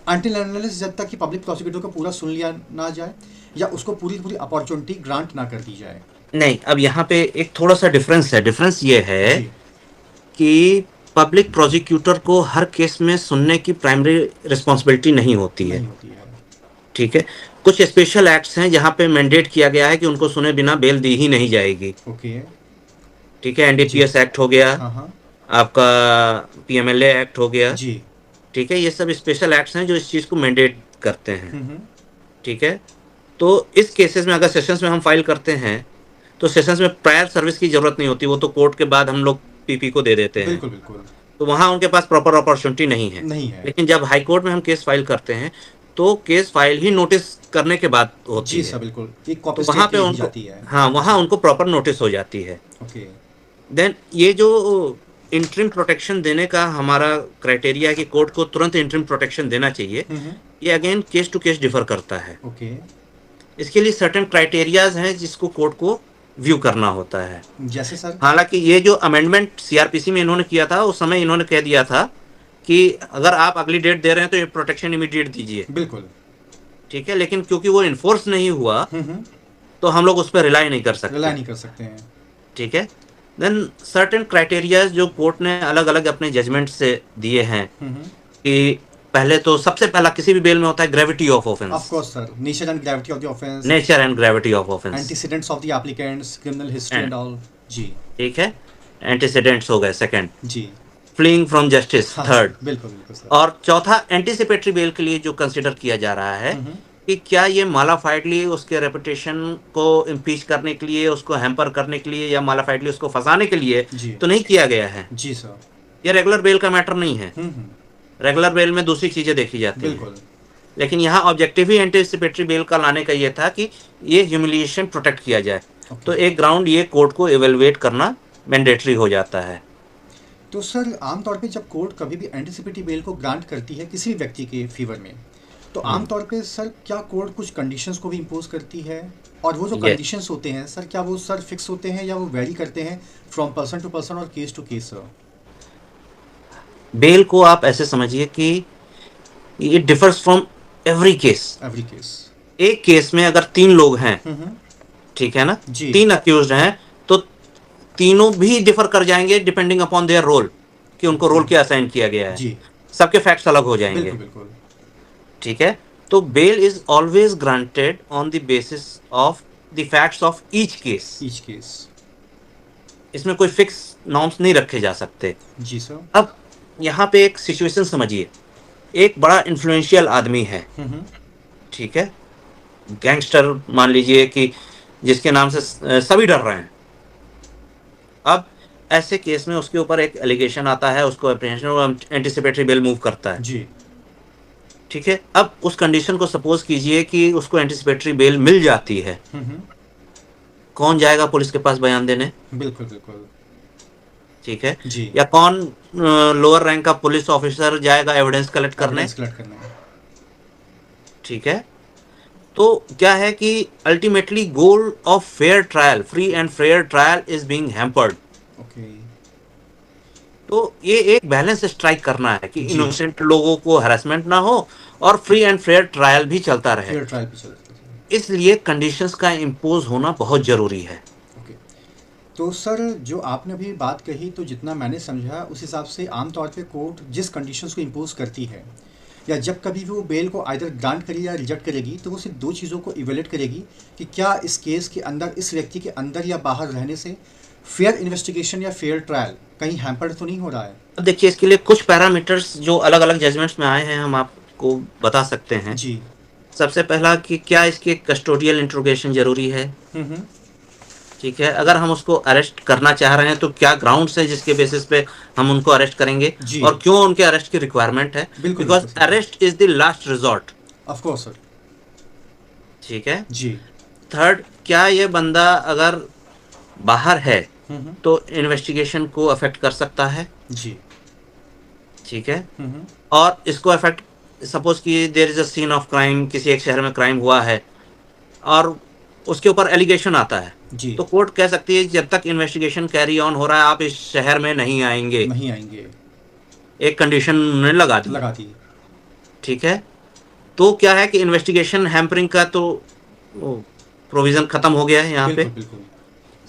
अनटिल अनलेस जब तक कि पब्लिक प्रोसिक्यूटर को पूरा सुन लिया ना जाए या उसको पूरी अपॉर्चुनिटी ग्रांट ना कर दी जाए। नहीं, अब यहाँ पे एक थोड़ा सा डिफरेंस है। डिफरेंस ये है कि पब्लिक प्रोसिक्यूटर को हर केस में सुनने की प्राइमरी रिस्पॉन्सिबिलिटी नहीं होती है। ठीक है, कुछ स्पेशल एक्ट्स हैं जहाँ पे मैंडेट किया गया है कि उनको सुने बिना बेल दी ही नहीं जाएगी। ओके। ठीक है, एनडीपीएस एक्ट हो गया, आपका पीएमएलए एक्ट हो गया जी। ठीक है, ये सब स्पेशल एक्ट्स हैं जो इस चीज़ को मैंडेट करते हैं। ठीक है, तो इस केसेस में अगर सेशंस में हम फाइल करते हैं तो सेशंस में प्रायर सर्विस की जरूरत नहीं होती, वो तो कोर्ट के बाद हम लोग पीपी को दे देते हैं। बिल्कुल। तो वहाँ उनके पास प्रॉपर अपॉर्चुनिटी नहीं है। लेकिन जब हाई कोर्ट में हम केस फाइल करते हैं तो केस फाइल ही नोटिस करने के बाद होती है। जी सर, बिल्कुल। एक कॉपी वहाँ पे उनको वहाँ उनको प्रॉपर नोटिस हो जाती है। ओके। देन ये जो इंटरिम प्रोटेक्शन देने का हमारा क्राइटेरिया है कि कोर्ट को तुरंत इंटरिम प्रोटेक्शन देना चाहिए, ये again case to case differ करता है। ओके। इसके लिए सर्टेन क्राइटेरियाज हैं जिसको कोर्ट को व्यू करना होता है। जैसे सर? हालांकि ये जो अमेंडमेंट सीआरपीसी में इन्होंने किया था उस समय इन्होंने कह दिया था कि अगर आप अगली डेट दे रहे हैं तो ये प्रोटेक्शन इमीडिएट दीजिए। बिल्कुल। ठीक है, लेकिन क्योंकि वो इन्फोर्स नहीं हुआ तो हम लोग उस पर रिलाई नहीं कर सकते हैं। ठीक है, देन सर्टेन क्राइटेरियाज जो कोर्ट ने अलग अलग अपने जजमेंट से दिए हैं कि पहले तो सबसे पहला किसी भी बेल में होता है gravity of offence. Of course sir, nature and gravity of the offence, nature and gravity of offence, antecedents of the applicants, criminal history and all. जी। ठीक है, एंटीसीडेंट्स हो गए सेकंड, जी। फ्लीइंग फ्रॉम जस्टिस हाँ थर्ड, सर, बिल्कुल, बिल्कुल sir. और चौथा एंटीसिपेटरी बेल के लिए जो कंसिडर किया जा रहा है हुँ, हुँ। कि क्या ये मालाफाइडली उसके रेपुटेशन को इम्पीच करने के लिए, उसको हैम्पर करने के लिए, या मालाफाइडली उसको फंसाने के लिए जी। तो नहीं किया गया है। जी सर। ये रेगुलर बेल का मैटर नहीं है। हुँ, हुँ। रेगुलर बेल में दूसरी चीजें देखी जाती हैं, बिल्कुल। लेकिन यहाँ ऑब्जेक्टिव ही एंटीसिपेटरी बेल का लाने का ये था कि ये ह्यूमिलिएशन प्रोटेक्ट किया जाए। ओके। तो एक ग्राउंड ये कोर्ट को इवेलुएट करना मैंडेटरी हो जाता है। तो सर आमतौर पे जब कोर्ट कभी भी एंटीसिपेटरी बेल को ग्रांट करती है किसी भी व्यक्ति के फेवर में, तो आमतौर पे सर क्या कोर्ट कुछ कंडीशंस को भी इम्पोज करती है? और वो जो यस, कंडीशंस होते हैं सर, क्या वो सर फिक्स होते हैं या वो वेरी करते हैं फ्रॉम पर्सन टू पर्सन और केस टू केस सर? बेल को आप ऐसे समझिए कि it differs from every case. Every case. एक केस में अगर 3 लोग हैं, हम्म। ठीक है ना, जी 3 अक्यूज्ड हैं, तो तीनों भी डिफर कर जाएंगे डिपेंडिंग अपॉन देयर रोल, कि उनको रोल क्या असाइन किया गया है। जी। सबके फैक्ट्स अलग हो जाएंगे, बिल्कुल बिल्कुल। ठीक है। तो bail is always granted on the basis of the facts of each case. Each case. इसमें कोई फिक्स नॉर्म्स नहीं रखे जा सकते। जी सर। अब यहाँ पे एक सिचुएशन समझिए, एक बड़ा इन्फ्लुएंशियल आदमी है, हम्म। ठीक है, गैंगस्टर मान लीजिए कि जिसके नाम से सभी डर रहे हैं। अब ऐसे केस में उसके ऊपर एक एलिगेशन आता है, उसको एप्रीहेंशन और एंटीसिपेटरी बेल मूव करता है, जी। ठीक है। अब उस कंडीशन को सपोज कीजिए कि उसको एंटीसिपेटरी बेल मिल जाती है, हम्म। कौन जाएगा पुलिस के पास बयान देने? बिल्कुल बिल्कुल। ठीक है। जी। या कौन लोअर रैंक का पुलिस ऑफिसर जाएगा एविडेंस कलेक्ट करने? एविडेंस कलेक्ट करना है। ठीक है। तो क्या है कि ultimately goal of fair trial, free and fair trial is being hampered. Okay. तो ये एक बैलेंस स्ट्राइक करना है कि जी। इनोसेंट लोगों को हरासमेंट ना हो और फ्री एंड फेयर ट्रायल भी चलता रहे। फेयर ट्रायल पे चल रहा है। इसलिए कंडीशंस का इम्पोज होना बहुत जरूरी है। ओके। तो सर जो आपने अभी बात कही, तो जितना मैंने समझा उस हिसाब से आमतौर पे कोर्ट जिस कंडीशंस को इम्पोज करती है, या जब कभी भी वो बेल को आइदर ग्रांट करेगी या रिजेक्ट करेगी, तो वो सिर्फ दो चीज़ों को इवेलुएट करेगी कि क्या इस केस के अंदर, इस व्यक्ति के अंदर या बाहर रहने से फेयर इन्वेस्टिगेशन या फेयर ट्रायल कहीं हैम्पर्ड तो नहीं हो रहा है। अब देखिए, इसके लिए कुछ पैरामीटर्स जो अलग अलग जजमेंट्स में आए हैं हम आपको बता सकते हैं। जी। सबसे पहला कि क्या इसके कस्टोडियल इंट्रोगेशन जरूरी है, हम्म। ठीक है। अगर हम उसको अरेस्ट करना चाह रहे हैं तो क्या ग्राउंड्स है जिसके बेसिस पे हम उनको अरेस्ट करेंगे, जी। और क्यों उनके अरेस्ट की रिक्वायरमेंट है? बिल्कुल बिकॉज बिल्कुल sir. Arrest is the last resort, of course sir. ठीक है। जी। थर्ड, क्या ये बंदा अगर बाहर है हम्म। तो इन्वेस्टिगेशन को अफेक्ट कर सकता है, जी। ठीक है। हम्म। और इसको अफेक्ट, सपोज कि there is a scene of crime, किसी एक शहर में क्राइम हुआ है और उसके ऊपर एलिगेशन आता है, जी। तो कोर्ट कह सकती है जब तक इन्वेस्टिगेशन कैरी ऑन हो रहा है आप इस शहर में नहीं आएंगे। नहीं आएंगे। एक कंडीशन उन्होंने लगा दी, लगा दी। ठीक है। तो क्या है कि इन्वेस्टिगेशन हैम्परिंग का तो प्रोविजन खत्म हो गया है यहाँ पे। बिल्कुल बिल्कुल।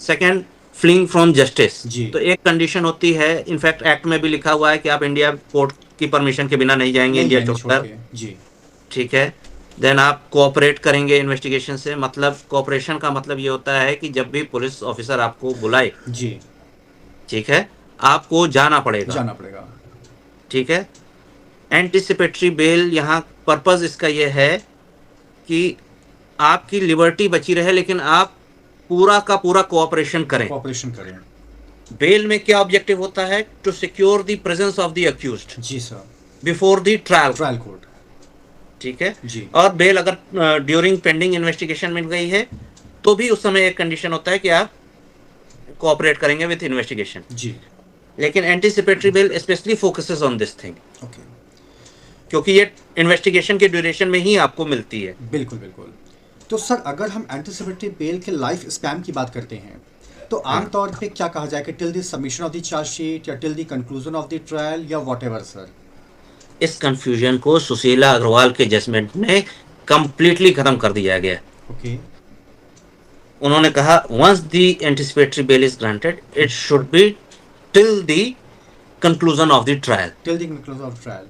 Second, fleeing from justice. जी। तो एक कंडीशन होती है, इनफैक्ट एक्ट में भी लिखा हुआ है कि आप इंडिया कोर्ट की परमिशन के बिना नहीं जाएंगे, नहीं इंडिया जाएंगे छोड़ छोड़कर, के। जी। ठीक है। देन आप कोऑपरेट करेंगे इन्वेस्टिगेशन से। मतलब कोऑपरेशन का मतलब ये होता है कि जब भी पुलिस ऑफिसर आपको बुलाए, जी। ठीक है, आपको जाना पड़ेगा, जाना पड़ेगा। ठीक है। एंटीसिपेटरी बेल, यहाँ पर्पस इसका ये है कि आपकी लिबर्टी बची रहे लेकिन आप पूरा का पूरा कोऑपरेशन करें। कोऑपरेशन करें। बेल में क्या ऑब्जेक्टिव होता है? To secure the presence of the accused जी sir. Before the trial, trial court. ठीक है। जी। और बेल अगर ड्यूरिंग पेंडिंग इन्वेस्टिगेशन मिल गई है तो भी उस समय एक कंडीशन होता है कि आप कोऑपरेट करेंगे विथ इन्वेस्टिगेशन। जी। लेकिन anticipatory bail specially focuses on this thing, okay. क्योंकि ये इन्वेस्टिगेशन के ड्यूरेशन में ही आपको मिलती है। बिल्कुल बिल्कुल। तो सर अगर हम एंटीसिपेटरी बेल के लाइफ स्पैन की बात करते हैं, तो आमतौर पे क्या कहा जाए कि till the submission of the chargesheet या till the conclusion of the trial या व्हाटएवर सर? इस कंफ्यूजन को सुशीला अग्रवाल के जजमेंट में कंप्लीटली खत्म कर दिया गया। ओके। उन्होंने कहा once the anticipatory bail is granted it should be till the conclusion of the trial, till the conclusion of trial.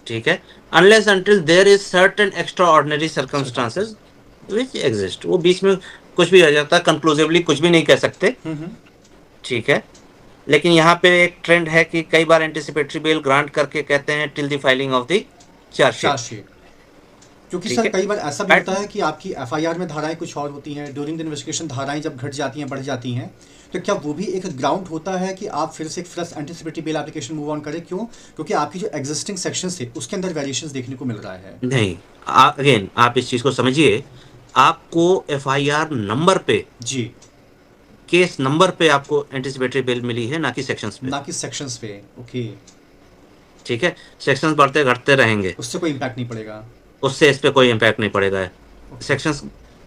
ठीक है। Unless until there is certain extraordinary circumstances which exist. वो बीच में कुछ भी आ जाता है, कंक्लूसिवली कुछ भी नहीं कह सकते, हम्म। ठीक है। लेकिन यहाँ पे एक ट्रेंड है कि कई बार एंटिसिपेटरी बेल ग्रांट करके कहते हैं till the filing of the chargesheet. Chargesheet. क्योंकि ठीक सर है, कई बार ऐसा भी बट होता है कि आपकी एफआईआर में धाराएं कुछ और होती हैं, ड्यूरिंग द इन्वेस्टिगेशन धाराएं जब घट जाती हैं, बढ़ जाती हैं, तो क्या वो भी एक ग्राउंड होता है कि आप फिर से एक fresh anticipatory bail application move on करें? क्यों? क्योंकि आपकी जो एग्जिस्टिंग सेक्शन थे उसके अंदर वेरिएशंस देखने को मिल रहा है। नहीं, अगेन आप इस चीज को समझिए, आपको एफआईआर नंबर पे, जी। केस नंबर पे आपको एंटिसिपेटरी बेल मिली है, ना कि सेक्शंस पे। ना कि सेक्शंस पे। ओके। ठीक है, सेक्शंस बढ़ते घटते रहेंगे, उससे कोई इम्पैक्ट नहीं पड़ेगा। उससे इस पे कोई इम्पैक्ट नहीं पड़ेगा। ओके। सेक्शंस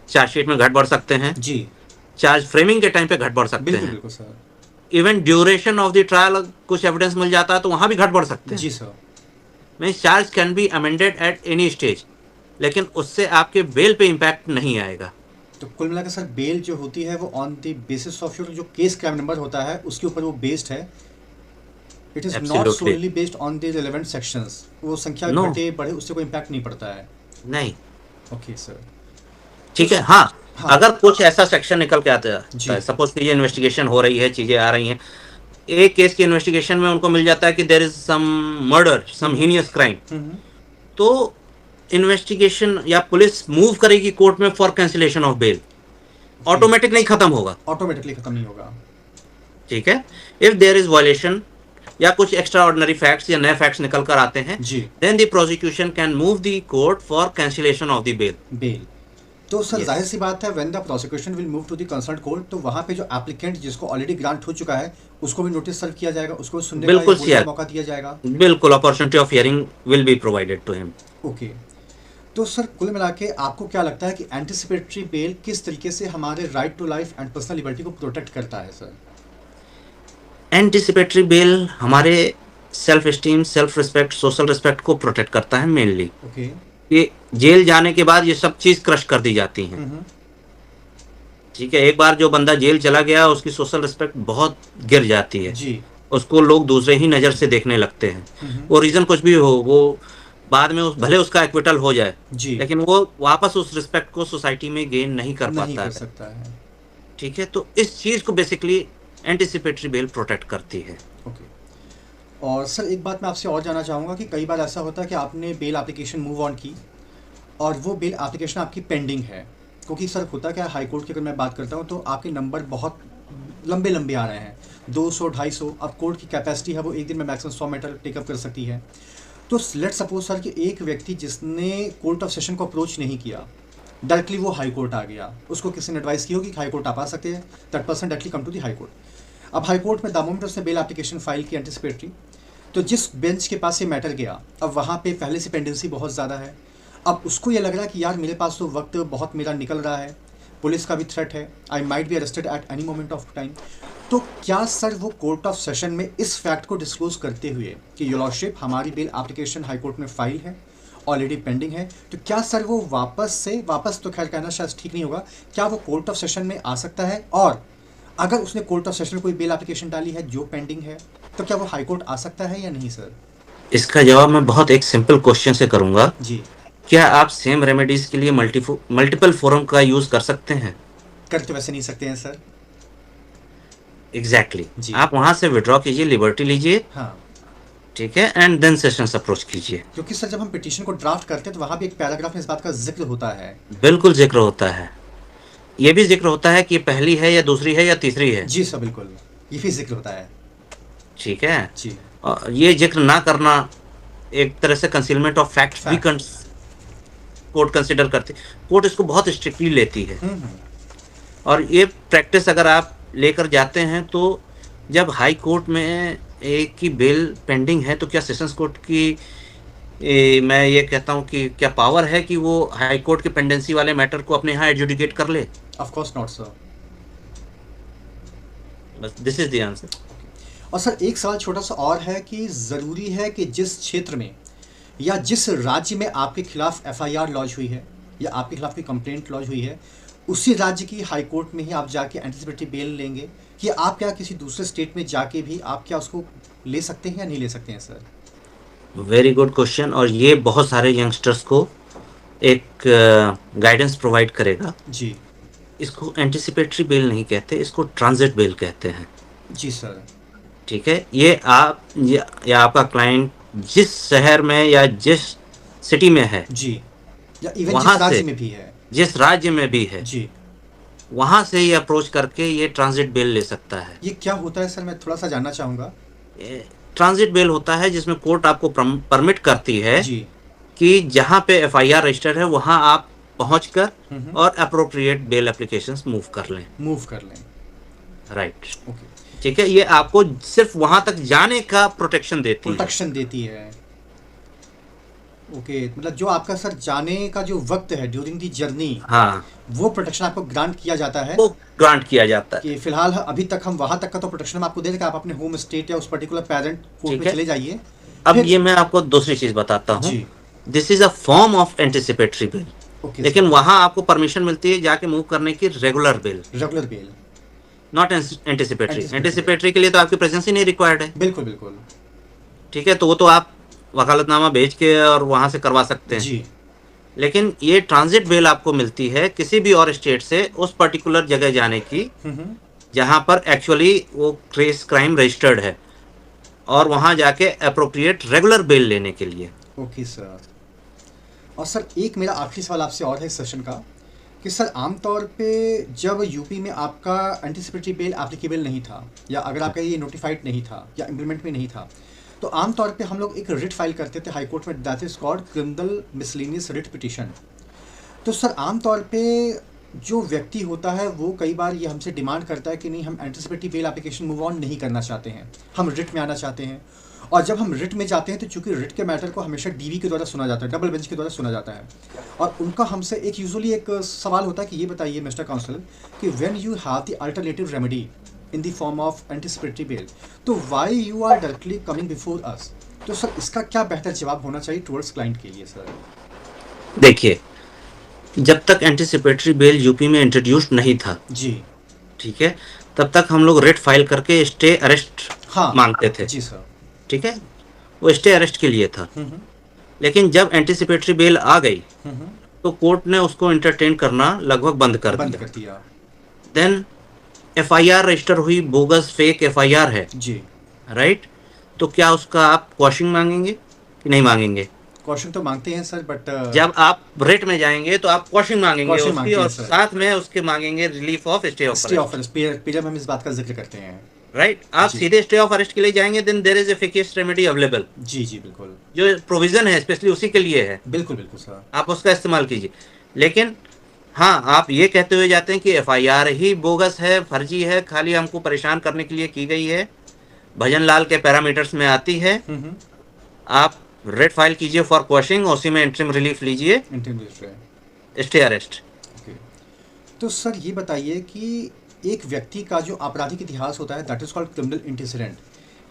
चार्जशीट में घट बढ़ सकते हैं, जी। चार्ज फ्रेमिंग के टाइम पे घट बढ़ सकते बिल्कुल हैं, बिल्कुल sir. Even duration of the trial कुछ एविडेंस मिल जाता है तो वहां भी घट बढ़ सकते हैं। जी sir. Means charge can be amended at any stage, लेकिन उससे आपके बेल पे इम्पैक्ट नहीं आएगा। तो कुल मिलाकर सर बेल जो होती है वो on the basis of your जो केस क्राइम नंबर होता है उसके ऊपर वो बेस्ड है। It is not absolutely solely based on the relevant sections. वो संख्या नो, घटे बढ़े उससे कोई इम्पैक्ट नहीं पड़ता है। नहीं। Okay sir. तो ठीक है, हाँ, हाँ। अगर कुछ ऐसा सेक्शन निकल के आता जी। है, सपोज कि ये इन्वेस्टिगेशन हो रही है, चीजें आ रही हैं, एक केस की इन्वेस्टिगेशन में उनको मिल जाता है कि there is some murder, some heinous crime, hmm. तो इन्वेस्टिगेशन या पुलिस मूव करेगी कोर्ट में for cancellation of bail, automatic नहीं खत्म होगा। ऑटोमेटिकली खत्म नहीं होगा। ठीक है, इफ देयर इज वायलेशन या कुछ एक्स्ट्रा ऑर्डिनरी फैक्ट्स या नए फैक्ट्स निकल कर आते हैं, जी। Then the prosecution can move the court for cancellation of the bail. Bail. तो सर Yes. जाहिर सी बात है when the prosecution will move to the concern court, तो वहाँ पे जो एप्लीकेंट जिसको ऑलरेडी ग्रांट हो चुका है उसको भी नोटिस सर्व किया जाएगा, उसको सुनने का या बिल्कुल बोलने का सिया, मौका दिया जाएगा। बिल्कुल opportunity of hearing will be provided to him. Okay. तो सर कुल मिला के आपको क्या लगता है कि एंटिसिपेटरी बेल किस तरीके से हमारे right to life and personal liberty को प्रोटेक्ट करता है सर? एंटिसिपेटरी बेल हमारे self esteem, self respect, social respect को प्रोटेक्ट करता है मेनली। ओके। ये जेल जाने के बाद ये सब चीज क्रश कर दी जाती हैं। ठीक है, एक बार जो बंदा जेल चला गया उसकी सोशल रिस्पेक्ट बहुत गिर जाती है, जी। उसको लोग दूसरे ही नज़र से देखने लगते हैं। वो रीज़न कुछ भी हो, वो बाद में भले उसका एक्विटल हो जाए, जी। लेकिन वो वापस उस रिस्पेक्ट को सोसाइटी में गेन नहीं कर नहीं पाता कर है। सकता है। ठीक है, तो इस चीज़ को बेसिकली एंटिसिपेटरी बेल प्रोटेक्ट करती है। ओके। और सर एक बात मैं आपसे और जानना चाहूँगा कि कई बार ऐसा होता है कि आपने बेल एप्लीकेशन मूव ऑन की और वो बेल एप्लीकेशन आपकी पेंडिंग है, क्योंकि सर होता क्या है हाई कोर्ट की अगर मैं बात करता हूँ तो आपके नंबर बहुत लंबे लंबे आ रहे हैं, 200 250। अब कोर्ट की कैपेसिटी है वो एक दिन में मैक्सिमम 100 मैटर टेकअप कर सकती है। तो लेट सपोज सर कि एक व्यक्ति जिसने कोर्ट ऑफ सेशन को अप्रोच नहीं किया, डायरेक्टली वो हाई कोर्ट आ गया, उसको किसी ने एडवाइस की होगी कि हाई कोर्ट आप आ सकते हैं, that person directly come to the high court. अब हाई कोर्ट में द मोमेंट उसने बेल एप्लीकेशन फाइल की एंटिसिपेटरी, तो जिस बेंच के पास ये मैटर गया अब वहाँ पे पहले से पेंडेंसी बहुत ज़्यादा है। अब उसको ये लग रहा है कि यार मेरे पास तो वक्त बहुत मेरा निकल रहा है, पुलिस का भी थ्रेट है, I might be arrested at any moment of time. तो क्या सर वो कोर्ट ऑफ सेशन में इस फैक्ट को डिस्क्लोज करते हुए कि योर लॉर्डशिप हमारी बेल एप्लीकेशन हाई कोर्ट में फाइल है, ऑलरेडी पेंडिंग है, तो क्या सर वो वापस तो खैर कहना शायद ठीक नहीं होगा, क्या वो कोर्ट ऑफ सेशन में आ सकता है? और अगर उसने कोर्ट ऑफ सेशन में कोई बेल एप्लीकेशन डाली है जो पेंडिंग है, तो क्या वो हाई कोर्ट आ सकता है या नहीं सर? इसका जवाब मैं बहुत एक सिंपल क्वेश्चन से करूंगा। जी। क्या आप सेम रेमेडीज के लिए मल्टीपल फोरम का यूज कर सकते हैं? कर तो वैसे नहीं सकते हैं सर। एग्जैक्टली जी। आप वहां से विड्रॉ कीजिए, लिबर्टी लीजिए, हाँ, ठीक है, एंड देन सेशंस अप्रोच कीजिए। क्योंकि सर जब हम पिटीशन को ड्राफ्ट करते हैं तो वहाँ भी एक पैराग्राफ में इस बात का जिक्र होता है। बिल्कुल जिक्र होता है, ये भी जिक्र होता है कि ये पहली है या दूसरी है या तीसरी है। जी सर बिल्कुल, ये भी जिक्र होता है। ठीक है, जी। और ये जिक्र ना करना एक तरह से कंसीलमेंट ऑफ फैक्ट्स भी कोर्ट कंसिडर करती, कोर्ट इसको बहुत स्ट्रिक्टली लेती है। और ये प्रैक्टिस अगर आप लेकर जाते हैं तो जब हाई कोर्ट में एक की बेल पेंडिंग है तो क्या सेशंस कोर्ट की मैं ये कहता हूँ कि क्या पावर है कि वो हाई कोर्ट के पेंडेंसी वाले मैटर को अपने यहाँ एडजुडिकेट कर ले? Of course not sir. बस दिस इज द आंसर। और सर एक सवाल छोटा सा और है कि ज़रूरी है कि जिस क्षेत्र में या जिस राज्य में आपके खिलाफ एफआईआर लॉन्च हुई है या आपके खिलाफ कोई कंप्लेंट लॉन्च हुई है उसी राज्य की हाई कोर्ट में ही आप जाके एंटिसिपेटरी बेल लेंगे, कि आप क्या किसी दूसरे स्टेट में जाके भी आप क्या उसको ले सकते हैं या नहीं ले सकते हैं सर? वेरी गुड क्वेश्चन, और ये बहुत सारे यंगस्टर्स को एक गाइडेंस प्रोवाइड करेगा। जी। इसको एंटिसिपेटरी बेल नहीं कहते, इसको ट्रांजिट बेल कहते हैं। जी सर। ठीक है, ये आप या आपका क्लाइंट जिस शहर में या जिस सिटी में है, जी, या इवन वहां जिस राज्य से, में भी है। जिस राज्य में भी है, जी, वहां से ये अप्रोच करके ये ट्रांजिट बेल ले सकता है। ये क्या होता है सर, मैं थोड़ा सा जानना चाहूँगा। ट्रांजिट बेल होता है जिसमें कोर्ट आपको परमिट करती है जी। कि जहां पे एफआईआर रजिस्टर्ड है वहां आप पहुंचकर हम्म। और अप्रोप्रिएट बेल एप्लीकेशंस मूव कर लें। मूव कर लें। Right, okay. ठीक है, ये आपको सिर्फ वहां तक जाने का प्रोटेक्शन देती है। प्रोटेक्शन देती है। ओके, मतलब जो आपका सर जाने का जो वक्त है ड्यूरिंग दी जर्नी, हाँ, वो प्रोटेक्शन आपको ग्रांट किया जाता है। वो ग्रांट किया जाता है। कि फिलहाल अभी तक हम वहां तक का तो प्रोटेक्शन हम आपको दे दें कि आप अपने होम स्टेट या उस पर्टिकुलर पेरेंट कोर्ट ठीक में है, चले जाइए। अब फिर ये मैं आपको दूसरी चीज बताता हूँ। जी। This is a form of anticipatory bill, okay लेकिन सर। वहां आपको परमिशन मिलती है जाके मूव करने की regular bill, regular bail. Not anticipatory. Anticipatory. Anticipatory के लिए तो आपकी प्रेजेंस ही नहीं रिक्वायर्ड है। बिल्कुल बिल्कुल। ठीक है, तो वो तो आप वकालतनामा भेज के और वहां से करवा सकते हैं। जी। लेकिन ये ट्रांजिट बेल आपको मिलती है किसी भी और स्टेट से उस पर्टिकुलर जगह जाने की जहां पर एक्चुअली वो केस क्राइम रजिस्टर्ड है, और वहां जाके अप्रोप्रिएट रेगुलर बेल लेने के लिए। Okay sir. और सर एक मेरा आखिरी सवाल आपसे और है इस सेशन का, कि सर आमतौर पे जब यूपी में आपका एंटीसिपेटरी बेल एप्लीकेबल नहीं था, या अगर आपका ये नोटिफाइड नहीं था या इम्प्लीमेंट में नहीं था, तो आमतौर पे हम लोग एक रिट फाइल करते थे हाई कोर्ट में, that is called criminal miscellaneous writ petition. तो सर आमतौर पे जो व्यक्ति होता है वो कई बार ये हमसे डिमांड करता है कि नहीं, हम anticipatory bail application move on नहीं करना चाहते हैं, हम रिट में आना चाहते हैं। और जब हम रिट में जाते हैं तो चूंकि रिट के मैटर को हमेशा डीवी के द्वारा सुना जाता है, डबल बेंच के द्वारा सुना जाता है, और उनका हमसे एक यूजुअली एक सवाल होता है कि ये बताइए मिस्टर काउंसलर कि when you have the alternative remedy in the form of anticipatory bail, तो why you are directly coming before us. तो सर इसका क्या बेहतर जवाब होना चाहिए टुवर्ड्स क्लाइंट के लिए सर। देखिए, जब तक एंटीसिपेटरी बेल यूपी में इंट्रोड्यूस नहीं था, जी। ठीक है, तब तक हम लोग रेट फाइल करके स्टे अरेस्ट हाँ मांगते थे। जी सर। ठीक है, वो स्टे अरेस्ट के लिए था। लेकिन जब एंटीसिपेटरी बेल आ गई तो कोर्ट ने उसको एंटरटेन करना लगभग बंद कर दिया। देन एफआईआर रजिस्टर हुई, बोगस फेक एफआईआर है जी। राइट, तो क्या उसका आप क्वॉशिंग मांगेंगे कि नहीं मांगेंगे? क्वेश्चन तो मांगते हैं सर, बट जब आप रेट में जाएंगे तो आप क्वॉशिंग मांगेंगे Quashing उसकी, मांगते हैं और सर। साथ में उसके मांगेंगे relief of stay of stay of arrest period में हम इस बात का जिक्र करते हैं। राइट। आप जी। सीधे स्टे ऑफ अरेस्ट के लिए जाएंगे, then there is efficient remedy available. जी जी बिल्कुल। जो प्रोविजन है स्पेशली उसी के लिए है, बिल्कुल बिल्कुल सर। आप उसका इस्तेमाल कीजिए। लेकिन हाँ, आप ये कहते हुए जाते हैं कि एफआईआर ही बोगस है, फर्जी है, खाली हमको परेशान करने के लिए की गई है, भजन लाल के पैरामीटर्स में आती है, आप रेट फाइल कीजिए फॉर क्वॉशिंग, उसी में इंटरिम रिलीफ लीजिए, स्टे अरेस्ट। तो सर ये बताइए कि एक व्यक्ति का जो आपराधिक इतिहास होता है दैट इज कॉल्ड क्रिमिनल इंटीसिडेंट,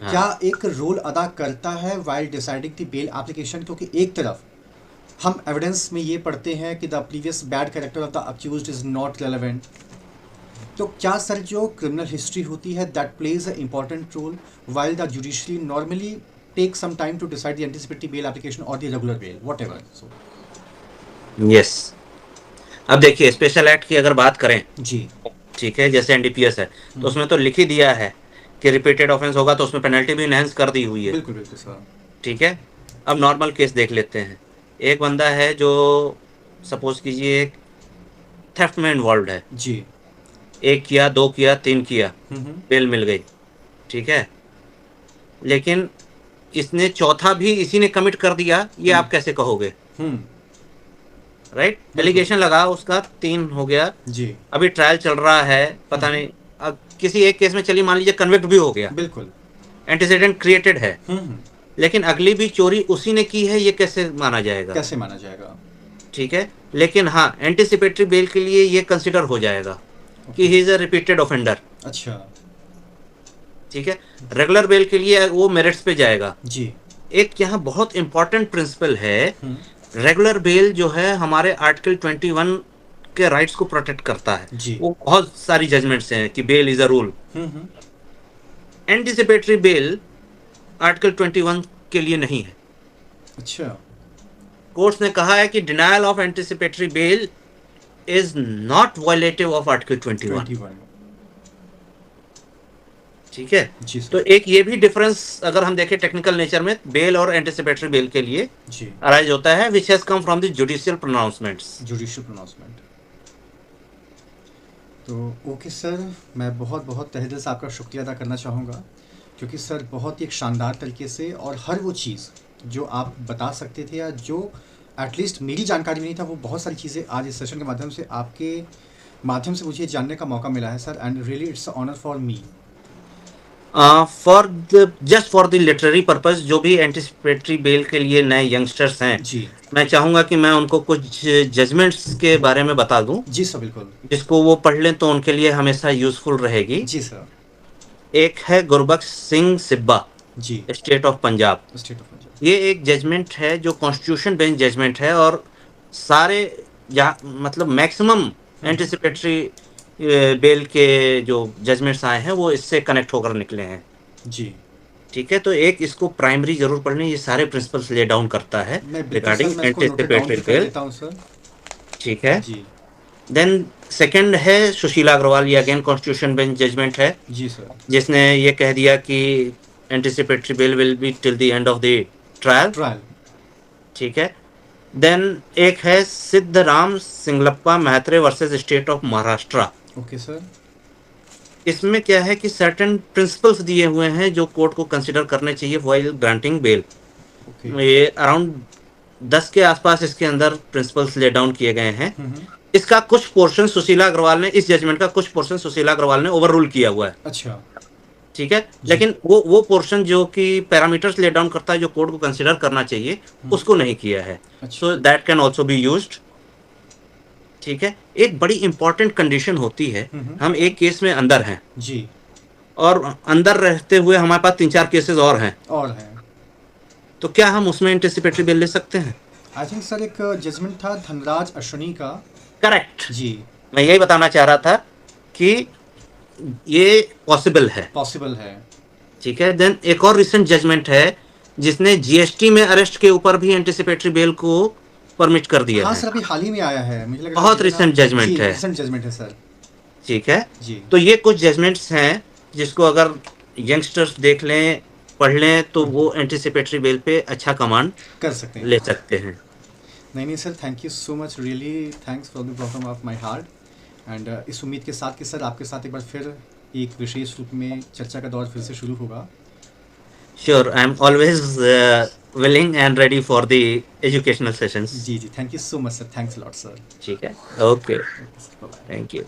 क्या एक रोल अदा करता है while deciding the bail application? क्योंकि एक तरफ हम एविडेंस में ये पढ़ते हैं कि the previous bad character of the accused is not relevant, तो क्या सर जो क्रिमिनल हिस्ट्री होती है that plays a important role while the judiciary normally take some time to decide the anticipatory bail application और the regular bail whatever? So yes, अब देखिए special act की अगर बात करें जी। ठीक है, जैसे एनडीपीएस है तो उसमें तो लिख ही दिया है कि रिपीटेड ऑफेंस होगा तो उसमें पेनल्टी भी इनहेंस कर दी हुई है। बिल्कुल बिल्कुल सर। ठीक है, अब नॉर्मल केस देख लेते हैं। एक बंदा है जो सपोज कीजिए थेफ्ट में इन्वॉल्व है जी। 1 किया, 2 किया, 3 किया, बेल मिल गई, ठीक है, लेकिन इसने चौथा भी इसी ने कमिट कर दिया, ये आप कैसे कहोगे? राइट, एलिगेशन लगा उसका 3 हो गया जी। अभी ट्रायल चल रहा है, पता नहीं, अब किसी एक केस में चलिए मान लीजिए कन्विक्ट भी हो गया, बिल्कुल एंटीसीडेंट क्रिएटेड है, लेकिन अगली भी चोरी उसी ने की है, ये कैसे माना जाएगा? कैसे माना जाएगा? ठीक है, लेकिन हाँ एंटीसिपेटरी बेल के लिए ये कंसिडर हो जाएगा कि he is a repeated offender. अच्छा। ठीक है, रेगुलर बेल के लिए वो मेरिट्स पे जाएगा जी। एक यहाँ बहुत इंपॉर्टेंट प्रिंसिपल है, रेगुलर बेल जो है हमारे आर्टिकल 21 के राइट्स को प्रोटेक्ट करता है जी। वो बहुत सारी जजमेंट्स हैं कि bail is a rule. Anticipatory bail article 21 के लिए नहीं है। अच्छा। कोर्ट्स ने कहा है कि denial of anticipatory bail is not violative of article 21। ठीक है। जी तो सर। एक ये भी डिफरेंस अगर हम देखें टेक्निकल नेचर में बेल और एंटिसिपेटरी बेल के लिए जी। अराइज होता है, which has come from the judicial pronouncements. Judicial pronouncement. तो ओके सर, मैं बहुत बहुत तहे दिल से आपका शुक्रिया अदा करना चाहूँगा, क्योंकि सर बहुत ही एक शानदार तरीके से और हर वो चीज़ जो आप बता सकते थे या जो एटलीस्ट मेरी जानकारी में नहीं था, वो बहुत सारी चीज़ें आज इस सेशन के माध्यम से आपके माध्यम से मुझे जानने का मौका मिला है sir, and really it's honour for me. For the just for the literary purpose, जो भी एंटिसिपेटरी बेल के लिए नए यंगस्टर्स हैं, जी मैं चाहूँगा कि मैं उनको कुछ जजमेंट्स के बारे में बता दूं, जी सर, बिल्कुल। जिसको वो पढ़ लें तो उनके लिए हमेशा यूजफुल रहेगी। जी सर। एक है गुरबख्श सिंह सिब्बा, जी। State of Punjab. State of Punjab. ये एक जजमेंट है जो कॉन्स्टिट्यूशन बेंच जजमेंट है, और सारे जहाँ मतलब मैक्सिमम एंटिसिपेटरी बेल के जो जजमेंट्स आए हैं वो इससे कनेक्ट होकर निकले हैं। जी। ठीक है, तो एक इसको प्राइमरी जरूर पढ़ लें, ये सारे प्रिंसिपल्स ले डाउन करता है मैं बिल्कुल सर, रिगार्डिंग मैं इसको नोटेड डाउन एंटिसिपेटरी भी कर बेल। लेता हूँ सर। ठीक है। जी। देन सेकंड है सुशीला अग्रवाल, ये अगेन कॉन्स्टिट्यूशन बेंच जजमेंट है, जी सर। जिसने ये कह दिया कि anticipatory bail will be till the end of the trial. Trial. ठीक है। देन एक है Siddharam Singlappa Mhatre versus state of Maharashtra. Okay sir. इसमें क्या है कि सर्टेन प्रिंसिपल्स दिए हुए हैं जो कोर्ट को कंसिडर करने चाहिए व्हाइल ग्रांटिंग बेल। ओके। ये अराउंड 10 के आसपास इसके अंदर प्रिंसिपल्स ले डाउन किए गए हैं। इसका कुछ पोर्शन सुशीला अग्रवाल ने, इस जजमेंट का कुछ पोर्शन सुशीला अग्रवाल ने ओवर रूल किया हुआ है। अच्छा। ठीक है, लेकिन वो पोर्शन जो कि पैरामीटर्स ले डाउन करता है जो कोर्ट को कंसिडर करना चाहिए, उसको नहीं किया है। अच्छा। So that can also be used. ठीक है। एक बड़ी इंपॉर्टेंट कंडीशन होती है, हम एक केस में अंदर हैं जी। और अंदर रहते हुए हमारे पास 3-4 केसेस और हैं, और है। तो क्या हम उसमें एंटिसिपेटरी बेल ले सकते हैं? आई थिंक सर एक जजमेंट था धनराज अश्वनी का। करेक्ट। जी। मैं यही बताना चाह रहा था कि ये पॉसिबल है। पॉसिबल है। ठीक है। देन एक और रिसेंट जजमेंट है जिसने जीएसटी में अरेस्ट के ऊपर भी एंटिसिपेटरी बेल को परमिट कर दिया हाँ है। सर, अभी हाल ही में आया है, मुझे लग रहा है बहुत जितना- रिसेंट जजमेंट जी, है। रिसेंट जजमेंट है सर। ठीक है। जी। तो ये कुछ जजमेंट्स हैं जिसको अगर यंगस्टर्स देख लें, पढ़ लें, तो वो एंटिसिपेटरी बेल पे अच्छा कमांड कर सकते हैं। ले सकते हैं। नहीं नहीं sir, thank you so much, really thanks for the bottom of my heart. And इस उम्मीद के साथ कि सर आपके साथ एक बार फिर एक विशेष रूप में चर्चा का दौर फिर से शुरू होगा। Sure, I am always willing and ready for the educational sessions. जी जी, thank you so much sir, thanks lot sir. ठीक है। Okay, bye. Thank you.